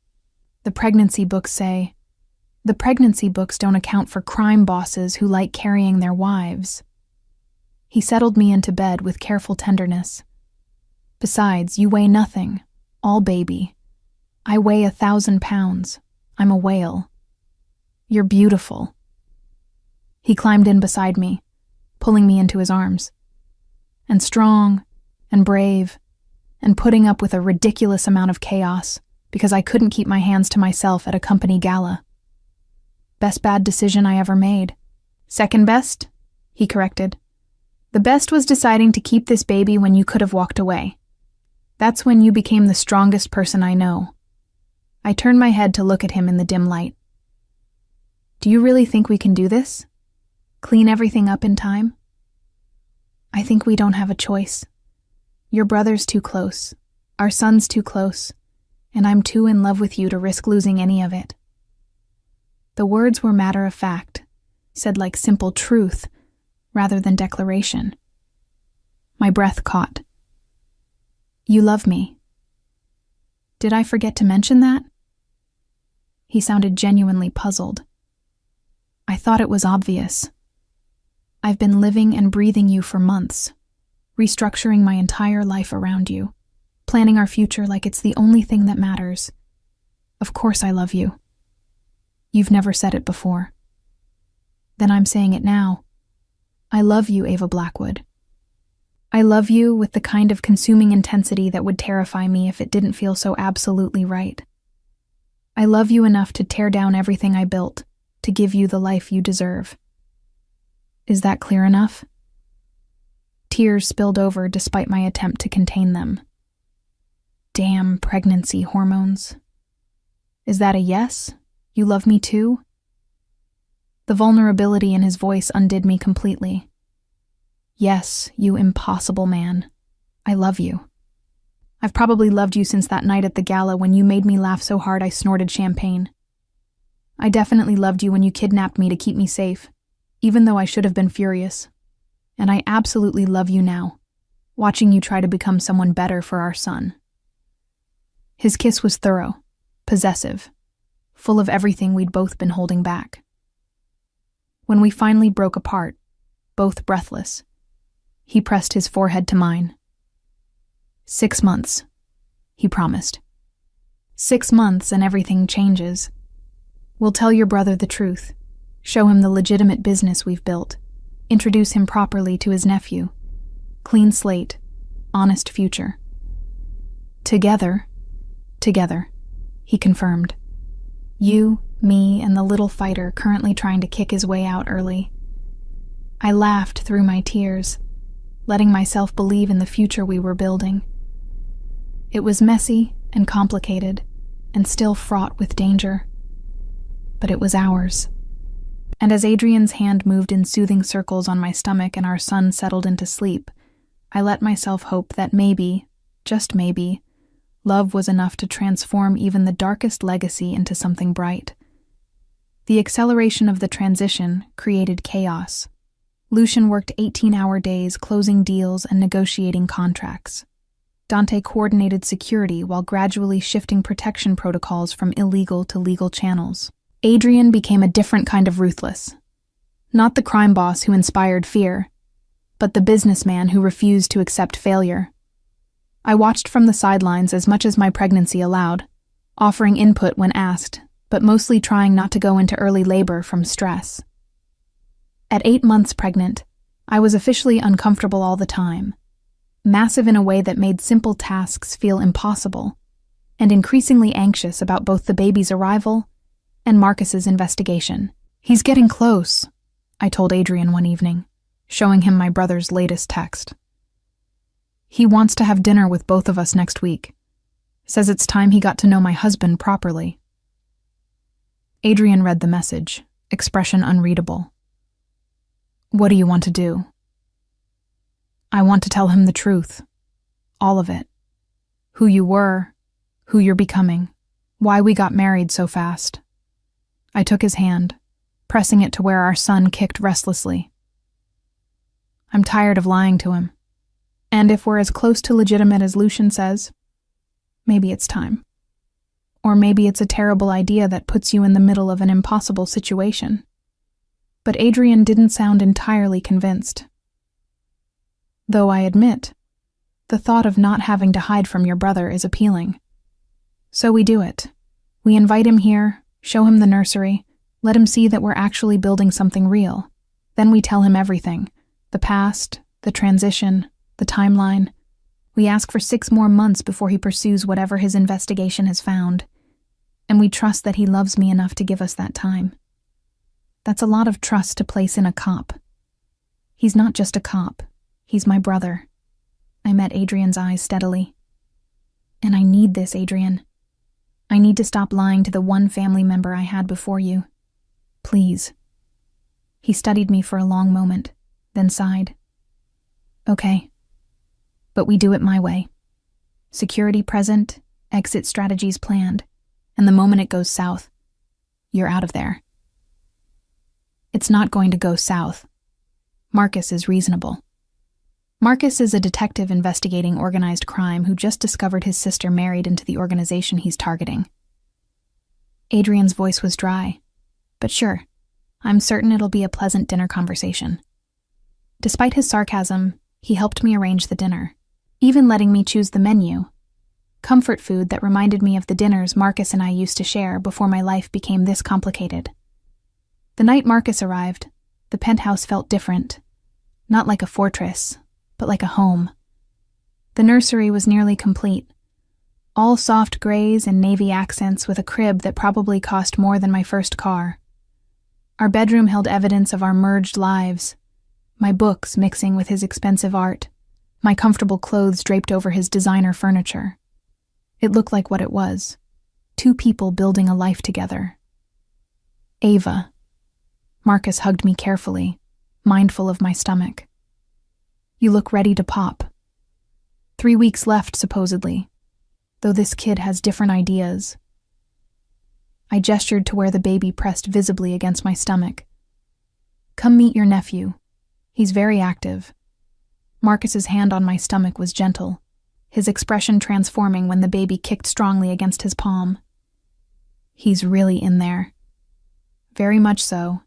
The pregnancy books say. The pregnancy books don't account for crime bosses who like carrying their wives." He settled me into bed with careful tenderness. "Besides, you weigh nothing, all baby. I weigh 1,000 pounds. I'm a whale. You're beautiful." He climbed in beside me, pulling me into his arms. "And strong, and brave, and putting up with a ridiculous amount of chaos because I couldn't keep my hands to myself at a company gala. Best bad decision I ever made. Second best?" he corrected. "The best was deciding to keep this baby when you could have walked away. That's when you became the strongest person I know." I turned my head to look at him in the dim light. "Do you really think we can do this? Clean everything up in time?" "I think we don't have a choice. Your brother's too close, our son's too close, and I'm too in love with you to risk losing any of it." The words were matter of fact, said like simple truth rather than declaration. My breath caught. "You love me. Did I forget to mention that?" He sounded genuinely puzzled. "I thought it was obvious. I've been living and breathing you for months, restructuring my entire life around you, planning our future like it's the only thing that matters. Of course I love you. You've never said it before. Then I'm saying it now. I love you, Ava Blackwood. I love you with the kind of consuming intensity that would terrify me if it didn't feel so absolutely right. I love you enough to tear down everything I built, to give you the life you deserve. Is that clear enough?" Tears spilled over despite my attempt to contain them. Damn pregnancy hormones. "Is that a yes? You love me too?" The vulnerability in his voice undid me completely. "Yes, you impossible man. I love you. I've probably loved you since that night at the gala when you made me laugh so hard I snorted champagne. I definitely loved you when you kidnapped me to keep me safe, even though I should have been furious. And I absolutely love you now, watching you try to become someone better for our son." His kiss was thorough, possessive, full of everything we'd both been holding back. When we finally broke apart, both breathless, he pressed his forehead to mine. 6 months, he promised. 6 months and everything changes. We'll tell your brother the truth, show him the legitimate business we've built, introduce him properly to his nephew. Clean slate, honest future. Together, he confirmed. You, me, and the little fighter currently trying to kick his way out early. I laughed through my tears, letting myself believe in the future we were building. It was messy and complicated, and still fraught with danger. But it was ours. And as Adrian's hand moved in soothing circles on my stomach and our son settled into sleep, I let myself hope that maybe, just maybe, love was enough to transform even the darkest legacy into something bright. The acceleration of the transition created chaos. Lucian worked 18-hour days closing deals and negotiating contracts. Dante coordinated security while gradually shifting protection protocols from illegal to legal channels. Adrian became a different kind of ruthless. Not the crime boss who inspired fear, but the businessman who refused to accept failure. I watched from the sidelines as much as my pregnancy allowed, offering input when asked, but mostly trying not to go into early labor from stress. At 8 months pregnant, I was officially uncomfortable all the time, massive in a way that made simple tasks feel impossible, and increasingly anxious about both the baby's arrival and Marcus's investigation. "He's getting close," I told Adrian one evening, showing him my brother's latest text. "He wants to have dinner with both of us next week. Says it's time he got to know my husband properly." Adrian read the message, expression unreadable. "What do you want to do?" "I want to tell him the truth. All of it. Who you were, who you're becoming, why we got married so fast. I took his hand, pressing it to where our son kicked restlessly. I'm tired of lying to him. And if we're as close to legitimate as Lucian says, maybe it's time. Or maybe it's a terrible idea that puts you in the middle of an impossible situation. But Adrian didn't sound entirely convinced. Though I admit, the thought of not having to hide from your brother is appealing. So we do it. We invite him here, show him the nursery, let him see that we're actually building something real. Then we tell him everything. The past, the transition, the timeline. We ask for 6 more months before he pursues whatever his investigation has found. And we trust that he loves me enough to give us that time. That's a lot of trust to place in a cop. He's not just a cop. He's my brother. I met Adrian's eyes steadily. And I need this, Adrian. I need to stop lying to the one family member I had before you. Please. He studied me for a long moment, then sighed. Okay. But we do it my way. Security present, exit strategies planned, and the moment it goes south, you're out of there. It's not going to go south. Marcus is reasonable. Marcus is a detective investigating organized crime who just discovered his sister married into the organization he's targeting. Adrian's voice was dry, but sure, I'm certain it'll be a pleasant dinner conversation. Despite his sarcasm, he helped me arrange the dinner, even letting me choose the menu. Comfort food that reminded me of the dinners Marcus and I used to share before my life became this complicated. The night Marcus arrived, the penthouse felt different. Not like a fortress, but like a home. The nursery was nearly complete. All soft grays and navy accents with a crib that probably cost more than my first car. Our bedroom held evidence of our merged lives. My books mixing with his expensive art. My comfortable clothes draped over his designer furniture. It looked like what it was. 2 people building a life together. Ava. Marcus hugged me carefully, mindful of my stomach. You look ready to pop. 3 weeks left, supposedly, though this kid has different ideas. I gestured to where the baby pressed visibly against my stomach. Come meet your nephew. He's very active. Marcus's hand on my stomach was gentle, his expression transforming when the baby kicked strongly against his palm. He's really in there. Very much so,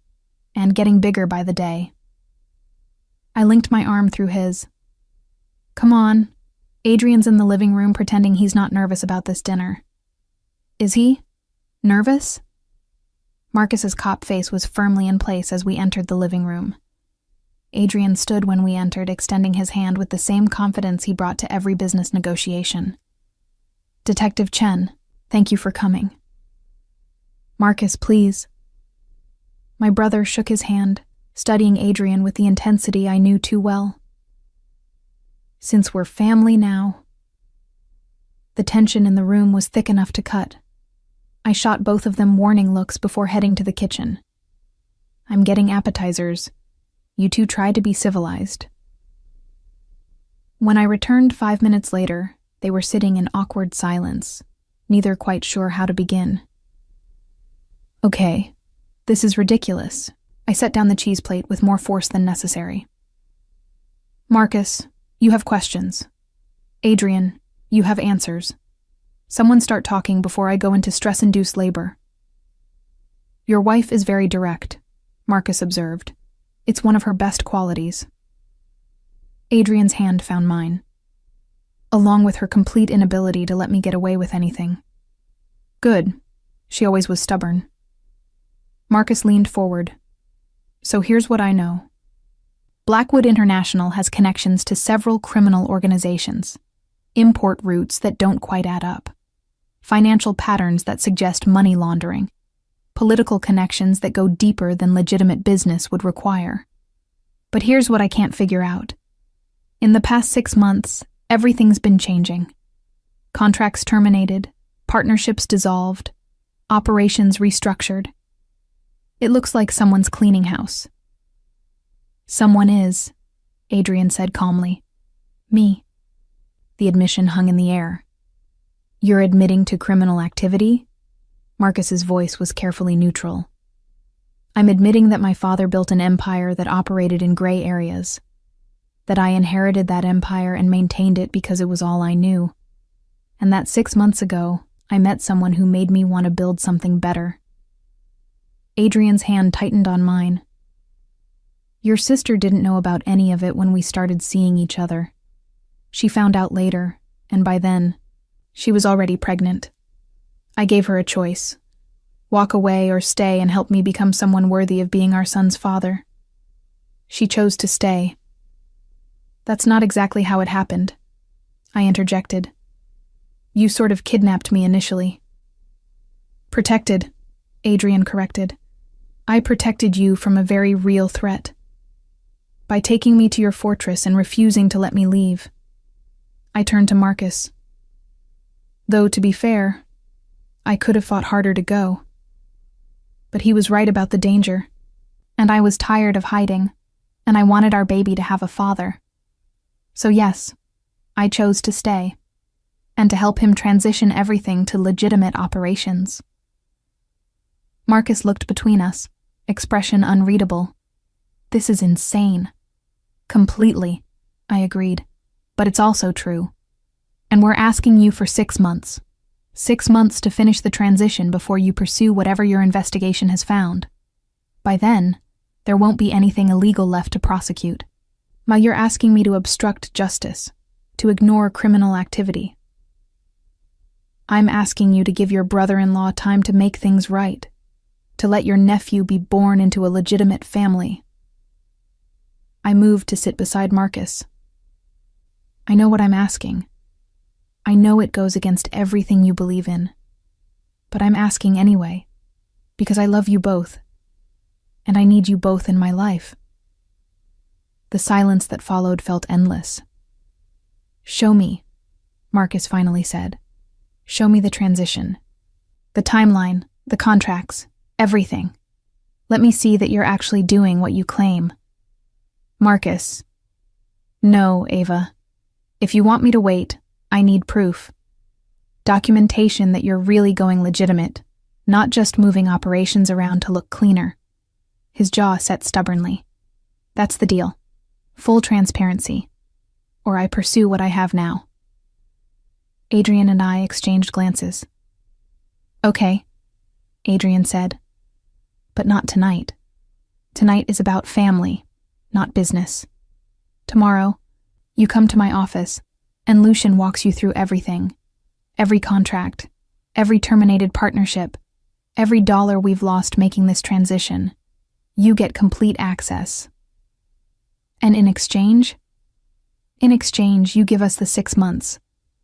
and getting bigger by the day. I linked my arm through his. Come on. Adrian's in the living room pretending he's not nervous about this dinner. Is he? Nervous? Marcus's cop face was firmly in place as we entered the living room. Adrian stood when we entered, extending his hand with the same confidence he brought to every business negotiation. Detective Chen, thank you for coming. Marcus, please. My brother shook his hand, studying Adrian with the intensity I knew too well. Since we're family now. The tension in the room was thick enough to cut. I shot both of them warning looks before heading to the kitchen. I'm getting appetizers. You two try to be civilized. When I returned 5 minutes later, they were sitting in awkward silence, neither quite sure how to begin. Okay, this is ridiculous. I set down the cheese plate with more force than necessary. Marcus, you have questions. Adrian, you have answers. Someone start talking before I go into stress-induced labor. Your wife is very direct, Marcus observed. It's one of her best qualities. Adrian's hand found mine, along with her complete inability to let me get away with anything. Good. She always was stubborn. Marcus leaned forward. So here's what I know. Blackwood International has connections to several criminal organizations, import routes that don't quite add up, financial patterns that suggest money laundering, political connections that go deeper than legitimate business would require. But here's what I can't figure out. In the past 6 months, everything's been changing. Contracts terminated, partnerships dissolved, operations restructured. It looks like someone's cleaning house. Someone is, Adrian said calmly. Me. The admission hung in the air. You're admitting to criminal activity? Marcus's voice was carefully neutral, I'm admitting that my father built an empire that operated in gray areas, that I inherited that empire and maintained it because it was all I knew, and that 6 months ago, I met someone who made me want to build something better. Adrian's hand tightened on mine. Your sister didn't know about any of it when we started seeing each other. She found out later, and by then, she was already pregnant. I gave her a choice. Walk away or stay and help me become someone worthy of being our son's father. She chose to stay. That's not exactly how it happened, I interjected. You sort of kidnapped me initially. Protected, Adrian corrected. I protected you from a very real threat. By taking me to your fortress and refusing to let me leave. I turned to Marcus. Though, to be fair, I could have fought harder to go. But he was right about the danger, and I was tired of hiding, and I wanted our baby to have a father. So yes, I chose to stay, and to help him transition everything to legitimate operations. Marcus looked between us, expression unreadable. This is insane. Completely, I agreed, but it's also true. And we're asking you for 6 months. 6 months to finish the transition before you pursue whatever your investigation has found. By then, there won't be anything illegal left to prosecute. Now you're asking me to obstruct justice, to ignore criminal activity. I'm asking you to give your brother-in-law time to make things right, to let your nephew be born into a legitimate family. I moved to sit beside Marcus. I know what I'm asking. I know it goes against everything you believe in, but I'm asking anyway, because I love you both, and I need you both in my life. The silence that followed felt endless. Show me, Marcus finally said. Show me the transition. The timeline, the contracts, everything. Let me see that you're actually doing what you claim. Marcus. No, Ava. If you want me to wait, I need proof. Documentation that you're really going legitimate, not just moving operations around to look cleaner. His jaw set stubbornly. That's the deal. Full transparency. Or I pursue what I have now. Adrian and I exchanged glances. Okay, Adrian said. But not tonight. Tonight is about family, not business. Tomorrow, you come to my office, and Lucian walks you through everything. Every contract, every terminated partnership, every dollar we've lost making this transition. You get complete access. And in exchange? In exchange, you give us the 6 months.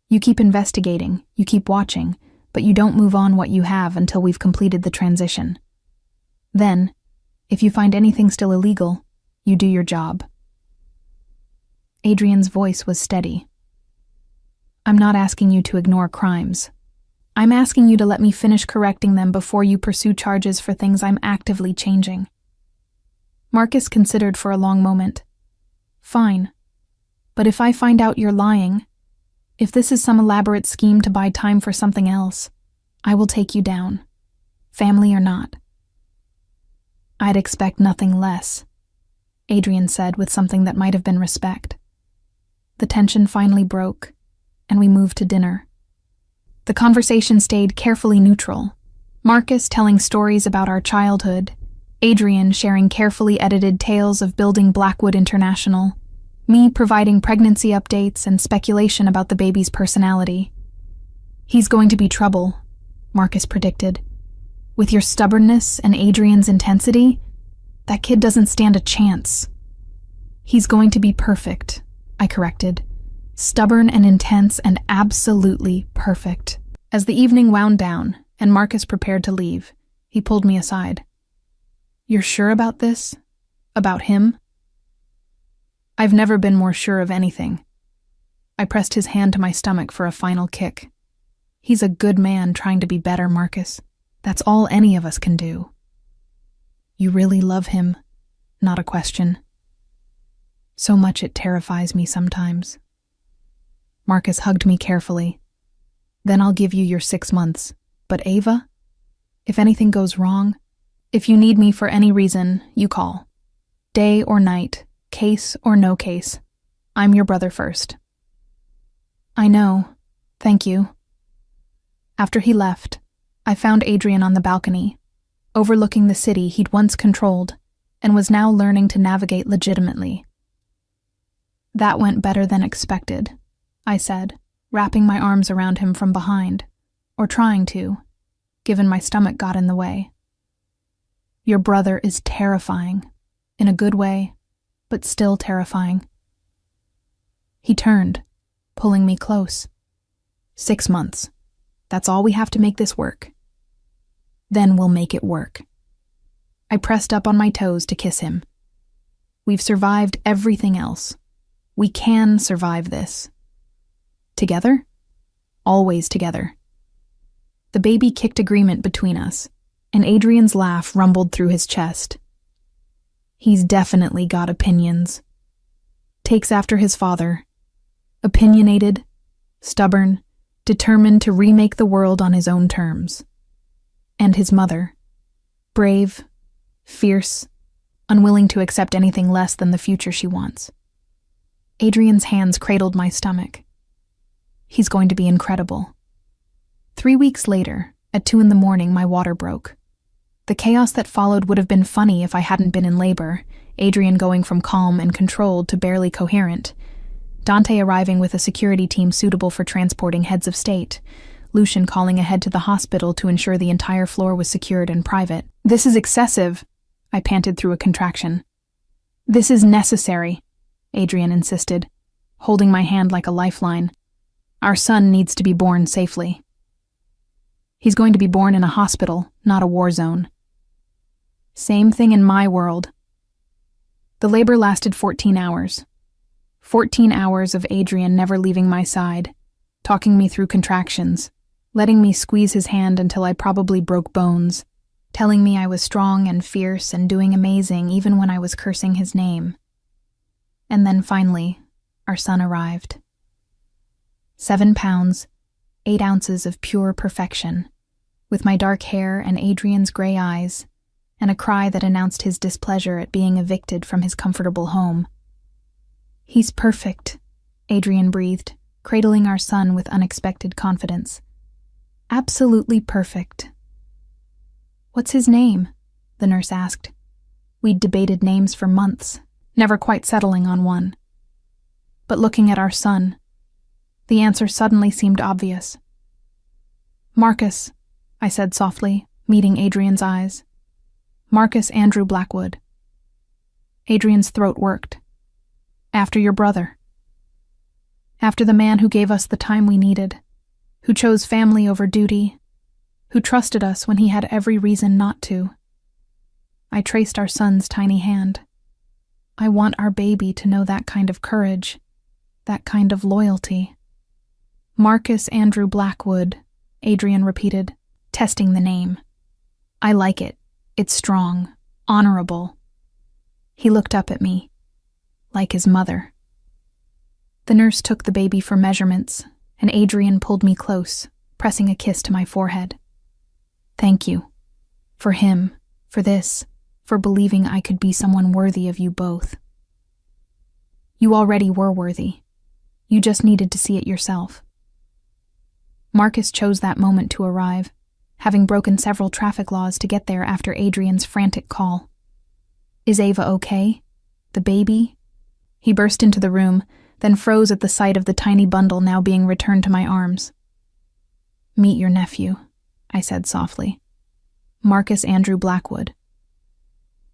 You keep investigating, you keep watching, but you don't move on what you have until we've completed the transition. Then, if you find anything still illegal, you do your job. Adrian's voice was steady. I'm not asking you to ignore crimes. I'm asking you to let me finish correcting them before you pursue charges for things I'm actively changing. Marcus considered for a long moment. Fine. But if I find out you're lying, if this is some elaborate scheme to buy time for something else, I will take you down, family or not. I'd expect nothing less, Adrian said with something that might have been respect. The tension finally broke, and we moved to dinner. The conversation stayed carefully neutral, Marcus telling stories about our childhood, Adrian sharing carefully edited tales of building Blackwood International, me providing pregnancy updates and speculation about the baby's personality. He's going to be trouble, Marcus predicted. With your stubbornness and Adrian's intensity, that kid doesn't stand a chance. He's going to be perfect, I corrected. Stubborn and intense and absolutely perfect. As the evening wound down and Marcus prepared to leave, he pulled me aside. You're sure about this? About him? I've never been more sure of anything. I pressed his hand to my stomach for a final kick. He's a good man trying to be better, Marcus. That's all any of us can do. You really love him? Not a question. So much it terrifies me sometimes. Marcus hugged me carefully. Then I'll give you your 6 months. But Ava? If anything goes wrong, If you need me for any reason, you call. Day or night, case or no case. I'm your brother first." "I know. Thank you." After he left, I found Adrian on the balcony, overlooking the city he'd once controlled and was now learning to navigate legitimately. "That went better than expected," I said, wrapping my arms around him from behind, or trying to, given my stomach got in the way. "Your brother is terrifying, in a good way, but still terrifying." He turned, pulling me close. 6 months. That's all we have to make this work. Then we'll make it work. I pressed up on my toes to kiss him. We've survived everything else. We can survive this. Together? Always together. The baby kicked agreement between us, and Adrian's laugh rumbled through his chest. He's definitely got opinions. Takes after his father. Opinionated, stubborn, determined to remake the world on his own terms. And his mother. Brave, fierce, unwilling to accept anything less than the future she wants. Adrian's hands cradled my stomach. He's going to be incredible. 3 weeks later, at 2 a.m, my water broke. The chaos that followed would have been funny if I hadn't been in labor, Adrian going from calm and controlled to barely coherent, Dante arriving with a security team suitable for transporting heads of state, Lucian calling ahead to the hospital to ensure the entire floor was secured and private. "This is excessive," I panted through a contraction. "This is necessary," Adrian insisted, holding my hand like a lifeline. "Our son needs to be born safely." "He's going to be born in a hospital, not a war zone." Same thing in my world. The labor lasted 14 hours. 14 hours of Adrian never leaving my side, talking me through contractions, letting me squeeze his hand until I probably broke bones, telling me I was strong and fierce and doing amazing even when I was cursing his name. And then finally, our son arrived. 7 pounds, 8 ounces of pure perfection, with my dark hair and Adrian's gray eyes, and a cry that announced his displeasure at being evicted from his comfortable home. "He's perfect," Adrian breathed, cradling our son with unexpected confidence. "Absolutely perfect." "What's his name?" the nurse asked. We'd debated names for months, never quite settling on one. But looking at our son, the answer suddenly seemed obvious. "Marcus," I said softly, meeting Adrian's eyes. "Marcus Andrew Blackwood." Adrian's throat worked. "After your brother. After the man who gave us the time we needed, who chose family over duty, who trusted us when he had every reason not to." I traced our son's tiny hand. "I want our baby to know that kind of courage, that kind of loyalty." "Marcus Andrew Blackwood," Adrian repeated, testing the name. "I like it. It's strong, honorable." He looked up at me, like his mother. The nurse took the baby for measurements, and Adrian pulled me close, pressing a kiss to my forehead. "Thank you. For him, for this, for believing I could be someone worthy of you both." "You already were worthy. You just needed to see it yourself." Marcus chose that moment to arrive, having broken several traffic laws to get there after Adrian's frantic call. "Is Ava okay? The baby?" He burst into the room, then froze at the sight of the tiny bundle now being returned to my arms. "Meet your nephew," I said softly. "Marcus Andrew Blackwood."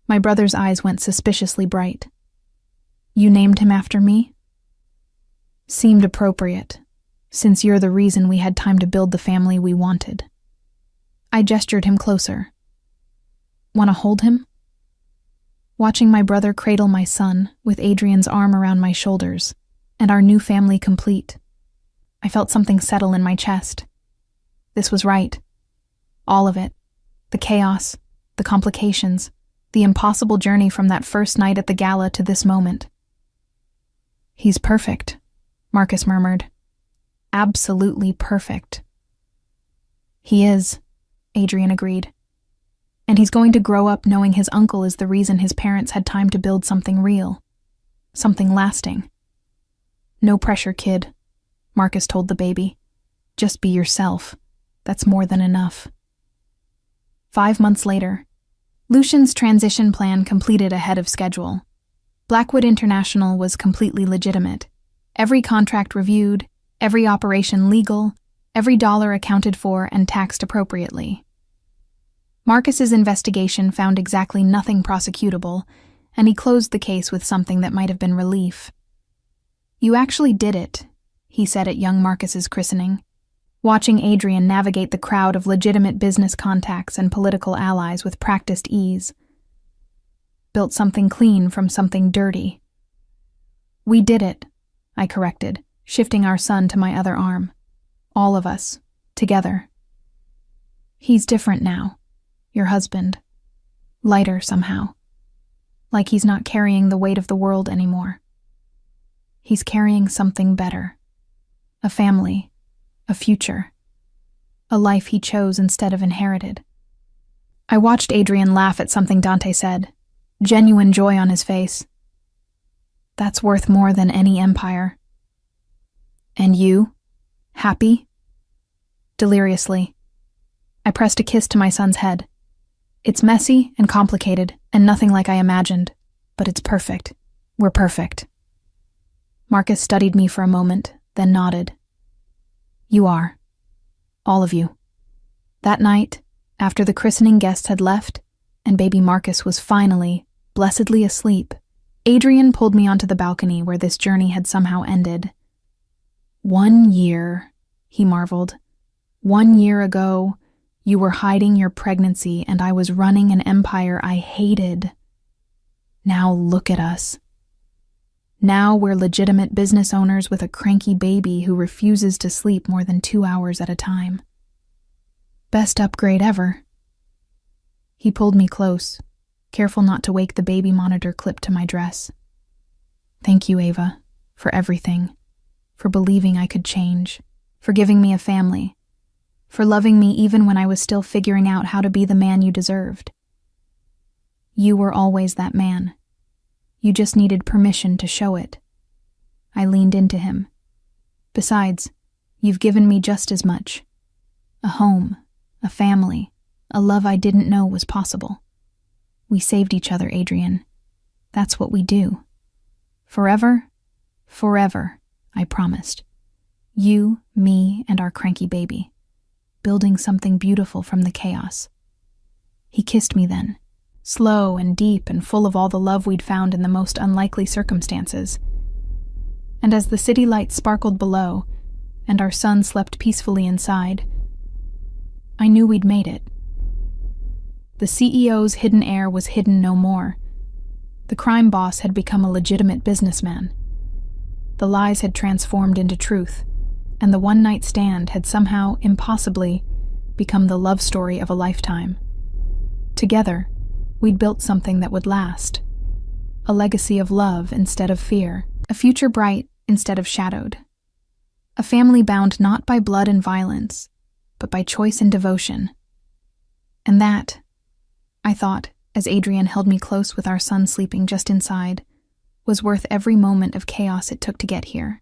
My brother's eyes went suspiciously bright. "You named him after me?" "Seemed appropriate, since you're the reason we had time to build the family we wanted." I gestured him closer. "Want to hold him?" Watching my brother cradle my son, with Adrian's arm around my shoulders, and our new family complete, I felt something settle in my chest. This was right. All of it. The chaos, the complications, the impossible journey from that first night at the gala to this moment. "He's perfect," Marcus murmured. "Absolutely perfect." "He is," Adrian agreed. And he's going to grow up knowing his uncle is the reason his parents had time to build something real. Something lasting. No pressure, kid, Marcus told the baby. Just be yourself. That's more than enough. 5 months later, Lucian's transition plan completed ahead of schedule. Blackwood International was completely legitimate. Every contract reviewed, every operation legal, every dollar accounted for and taxed appropriately. Marcus's investigation found exactly nothing prosecutable, and he closed the case with something that might have been relief. You actually did it, he said at young Marcus's christening, watching Adrian navigate the crowd of legitimate business contacts and political allies with practiced ease. Built something clean from something dirty. We did it, I corrected, shifting our son to my other arm. All of us, together. He's different now, your husband. Lighter somehow. Like he's not carrying the weight of the world anymore. He's carrying something better. A family. A future. A life he chose instead of inherited. I watched Adrian laugh at something Dante said, genuine joy on his face. That's worth more than any empire. And you? Happy? Deliriously. I pressed a kiss to my son's head. It's messy and complicated and nothing like I imagined, but it's perfect. We're perfect. Marcus studied me for a moment, then nodded. You are. All of you. That night, after the christening guests had left, and baby Marcus was finally, blessedly asleep, Adrian pulled me onto the balcony where this journey had somehow ended. 1 year, he marveled. 1 year ago, you were hiding your pregnancy and I was running an empire I hated. Now look at us. Now we're legitimate business owners with a cranky baby who refuses to sleep more than 2 hours at a time. Best upgrade ever. He pulled me close, careful not to wake the baby monitor clipped to my dress. Thank you, Ava, for everything, for believing I could change, for giving me a family, for loving me even when I was still figuring out how to be the man you deserved. You were always that man. You just needed permission to show it. I leaned into him. Besides, you've given me just as much. A home, a family, a love I didn't know was possible. We saved each other, Adrian. That's what we do. Forever, forever, I promised. You, me, and our cranky baby. Building something beautiful from the chaos. He kissed me then. Slow and deep and full of all the love we'd found in the most unlikely circumstances. And as the city lights sparkled below, and our son slept peacefully inside, I knew we'd made it. The CEO's hidden heir was hidden no more. The crime boss had become a legitimate businessman. The lies had transformed into truth, and the one-night stand had somehow, impossibly, become the love story of a lifetime. Together, we'd built something that would last. A legacy of love instead of fear. A future bright instead of shadowed. A family bound not by blood and violence, but by choice and devotion. And that, I thought, as Adrian held me close with our son sleeping just inside, was worth every moment of chaos it took to get here.